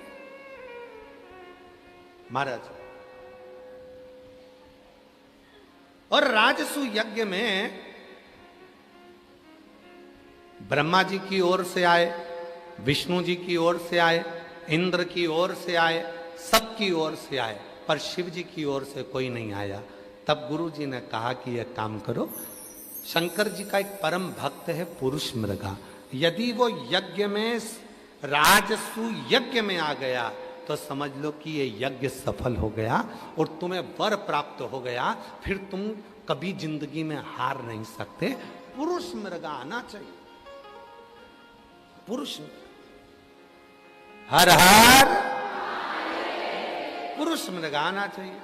महाराज, और राजसु यज्ञ में ब्रह्मा जी की ओर से आए, विष्णु जी की ओर से आए, इंद्र की ओर से आए, सबकी ओर से आए, पर शिव जी की ओर से कोई नहीं आया। तब गुरु जी ने कहा कि यह काम करो, शंकर जी का एक परम भक्त है पुरुष मृगा, यदि वो यज्ञ में, राजसु यज्ञ में आ गया तो समझ लो कि ये यज्ञ सफल हो गया और तुम्हें वर प्राप्त हो गया, फिर तुम कभी जिंदगी में हार नहीं सकते। पुरुष मृगा आना चाहिए, पुरुष। हर हर पुरुष मृगा आना चाहिए।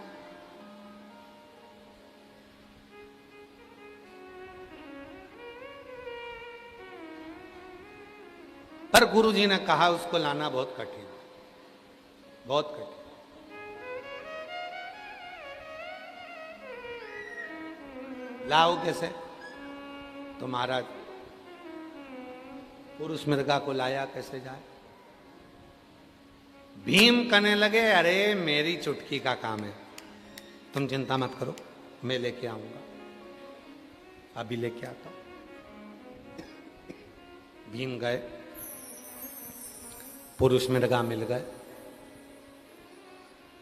पर गुरु जी ने कहा उसको लाना बहुत कठिन, बहुत कठिन। लाओ कैसे? तो महाराज पुरुष मृगा को लाया, कैसे जाए? भीम कहने लगे, अरे मेरी चुटकी का काम है, तुम चिंता मत करो, मैं लेके आऊंगा, अभी लेके आता हूं। भीम गए, पुरुष मृगा मिल गए।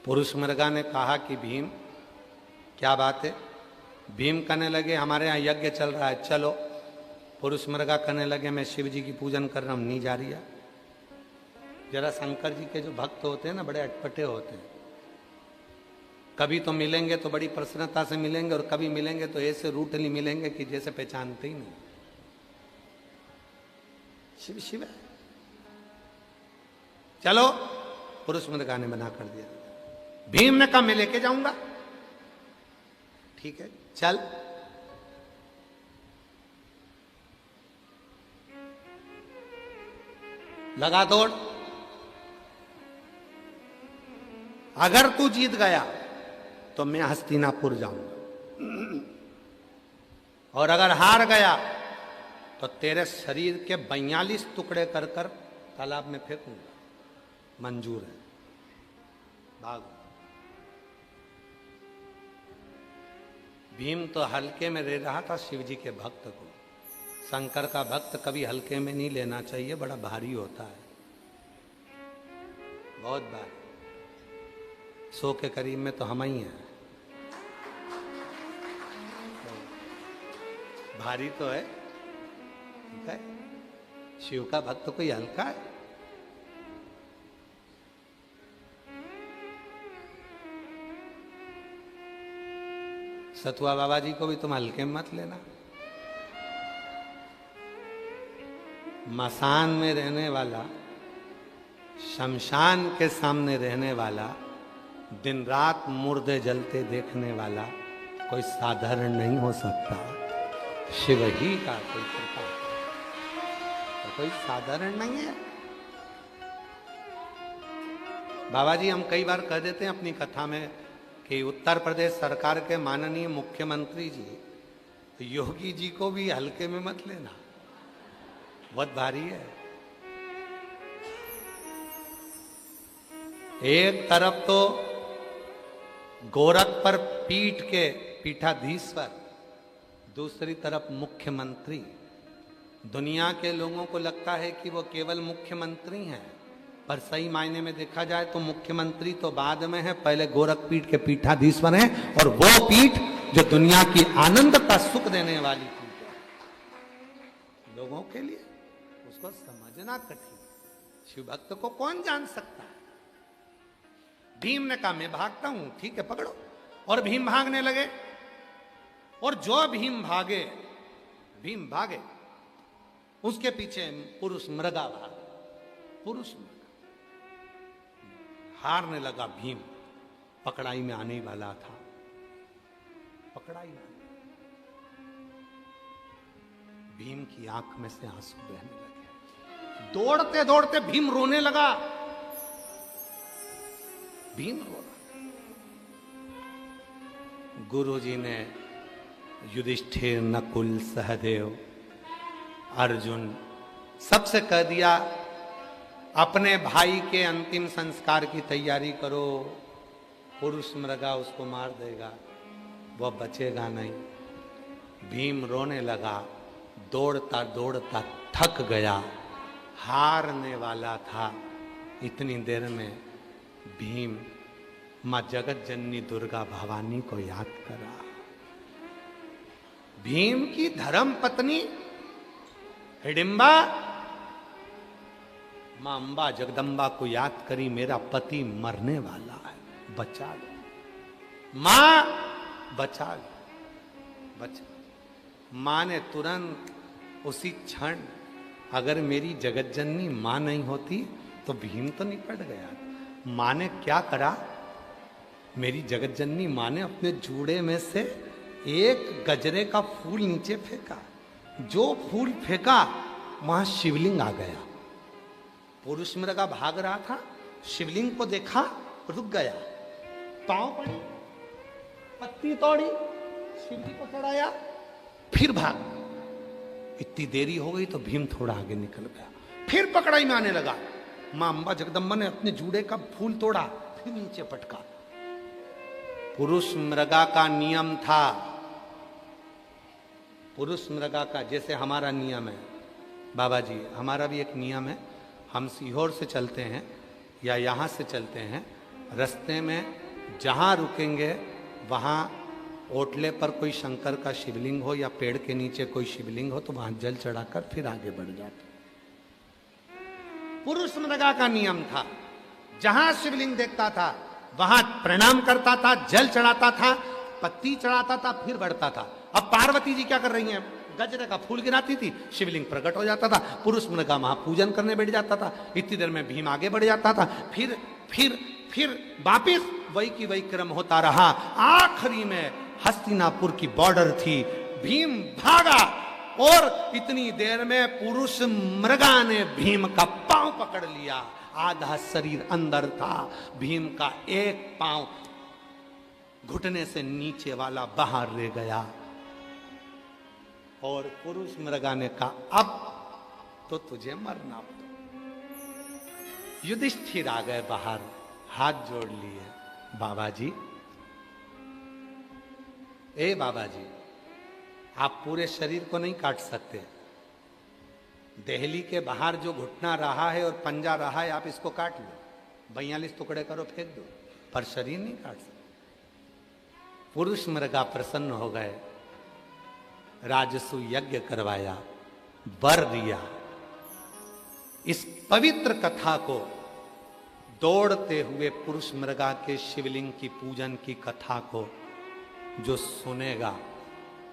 पुरुष मृगा ने कहा कि भीम क्या बात है? भीम कहने लगे, हमारे यहाँ यज्ञ चल रहा है, चलो। पुरुष मृगा कहने लगे, मैं शिव जी की पूजन कर रहा हूं, नहीं जा रही है। जरा शंकर जी के जो भक्त होते हैं ना, बड़े अटपटे होते हैं। कभी तो मिलेंगे तो बड़ी प्रसन्नता से मिलेंगे, और कभी मिलेंगे तो ऐसे रूटली मिलेंगे कि जैसे पहचानते ही नहीं। शिव शिव है, चलो। पुरुष मृगा ने मना कर दिया। भीम ने कहा, मैं लेके जाऊंगा। ठीक है, चल। लगा दौड़। अगर तू जीत गया तो मैं हस्तिनापुर जाऊंगा, और अगर हार गया तो तेरे शरीर के 42 टुकड़े कर कर तालाब में फेंकूंगा। मंजूर है, भाग। भीम तो हल्के में ले रहा था शिव जी के भक्त को। शंकर का भक्त कभी हल्के में नहीं लेना चाहिए, बड़ा भारी होता है, बहुत भारी। 100 के करीब में तो हम ही हैं, भारी तो है, ठीक है। शिव का भक्त कोई हल्का है? सतुआ बाबा जी को भी तुम हल्के में मत लेना। मसान में रहने वाला, शमशान के सामने रहने वाला, दिन रात मुर्दे जलते देखने वाला कोई साधारण नहीं हो सकता। शिव ही का कोई कृपा, तो कोई साधारण नहीं है। बाबा जी हम कई बार कह देते हैं अपनी कथा में कि उत्तर प्रदेश सरकार के माननीय मुख्यमंत्री जी योगी जी को भी हल्के में मत लेना, बहुत भारी है। एक तरफ तो गोरख पर पीठ के पीठाधीश्वर, दूसरी तरफ मुख्यमंत्री। दुनिया के लोगों को लगता है कि वो केवल मुख्यमंत्री हैं, पर सही मायने में देखा जाए तो मुख्यमंत्री तो बाद में है, पहले गोरख पीठ के पीठाधीश्वर हैं, और वो पीठ जो दुनिया की आनंद का सुख देने वाली पीठ है लोगों के लिए, उसको समझना कठिन। शिव भक्त को कौन जान सकता है? भीम ने कहा मैं भागता हूं, ठीक है पकड़ो। और भीम भागने लगे, और जो भीम भागे उसके पीछे पुरुष मृगा भागे। पुरुष मृगा हारने लगा। भीम पकड़ाई में आने वाला था, पकड़ाई में भीम की आंख में से आंसू बहने लगे। दौड़ते दौड़ते भीम रोने लगा। भीम रो रहा। गुरुजी ने युधिष्ठिर, नकुल, सहदेव, अर्जुन सबसे कह दिया अपने भाई के अंतिम संस्कार की तैयारी करो। पुरुष मृगा उसको मार देगा, वह बचेगा नहीं। भीम रोने लगा, दौड़ता दौड़ता थक गया, हारने वाला था। इतनी देर में भीम मां जगत जननी दुर्गा भवानी को याद करा। भीम की धर्म पत्नी हिडिंबा मां अंबा जगदम्बा को याद करी, मेरा पति मरने वाला है, बचा लो मां, बचा लो, बचा। मां ने तुरंत उसी क्षण, अगर मेरी जगत जननी मां नहीं होती तो भीम तो निपट गया। मां ने क्या करा? मेरी जगत जननी मां ने अपने जूड़े में से एक गजरे का फूल नीचे फेंका। जो फूल फेंका वहां शिवलिंग आ गया। पुरुष मृगा भाग रहा था, शिवलिंग को देखा, रुक गया, पांव पड़ी, पत्ती तोड़ी, शिवजी को चढ़ाया, फिर भाग। इतनी देरी हो गई तो भीम थोड़ा आगे निकल गया, फिर पकड़ाई में आने लगा। मां अंबा जगदम्बा ने अपने जूड़े का फूल तोड़ा, फिर नीचे पटका। पुरुष मृगा का नियम था, पुरुष मृगा का, जैसे हमारा नियम है बाबा जी, हमारा भी एक नियम है। हम सीहोर से चलते हैं या यहाँ से चलते हैं, रास्ते में जहाँ रुकेंगे वहाँ ओटले पर कोई शंकर का शिवलिंग हो या पेड़ के नीचे कोई शिवलिंग हो तो वहाँ जल चढ़ाकर फिर आगे बढ़ जाते। पुरुष मृगा का नियम था, जहाँ शिवलिंग देखता था वहाँ प्रणाम करता था, जल चढ़ाता था, पत्ती चढ़ाता था, फिर बढ़ता था। अब पार्वती जी क्या कर रही हैं? गजरे का फूल गिराती थी, शिवलिंग प्रकट हो जाता था, पुरुष मृगा महापूजन करने बैठ जाता था। इतनी देर में भीम आगे बढ़ जाता था, फिर वापिस वही की वही क्रम होता रहा। आखिरी में हस्तिनापुर की बॉर्डर थी, भीम भागा और इतनी देर में पुरुष मृगा ने भीम का पांव पकड़ लिया। आधा शरीर अंदर था, भीम का एक पांव घुटने से नीचे वाला बाहर रह गया। और पुरुष मृगा ने कहा अब तो तुझे मरना पड़ा। युधिष्ठिर आ गए बाहर, हाथ जोड़ लिए, बाबा जी, ए बाबा जी, आप पूरे शरीर को नहीं काट सकते। देहली के बाहर जो घुटना रहा है और पंजा रहा है, आप इसको काट लो, 42 टुकड़े करो, फेंक दो, पर शरीर नहीं काट सकते। पुरुष मृगा प्रसन्न हो गए, राजसु यज्ञ करवाया, वर दिया। इस पवित्र कथा को दौड़ते हुए पुरुष मृगा के शिवलिंग की पूजन की कथा को जो सुनेगा,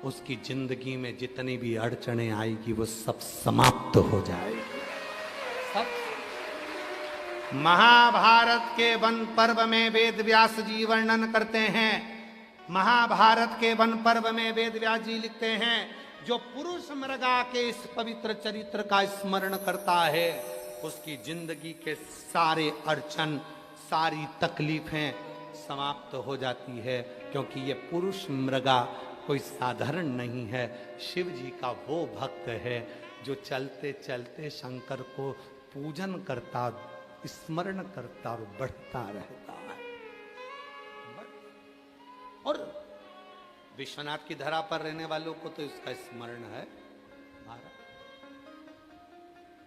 उसकी जिंदगी में जितनी भी अड़चने आएगी वो सब समाप्त हो जाएगी। सब। महाभारत के वन पर्व में वेद व्यास जी वर्णन करते हैं, महाभारत के वन पर्व में वेद व्यास जी लिखते हैं, जो पुरुष मृगा के इस पवित्र चरित्र का स्मरण करता है उसकी जिंदगी के सारे अड़चन, सारी तकलीफें समाप्त हो जाती है। क्योंकि ये पुरुष मृगा कोई साधारण नहीं है, शिव जी का वो भक्त है जो चलते चलते शंकर को पूजन करता, स्मरण करता और बढ़ता रहता है। और विश्वनाथ की धरा पर रहने वालों को तो इसका स्मरण है।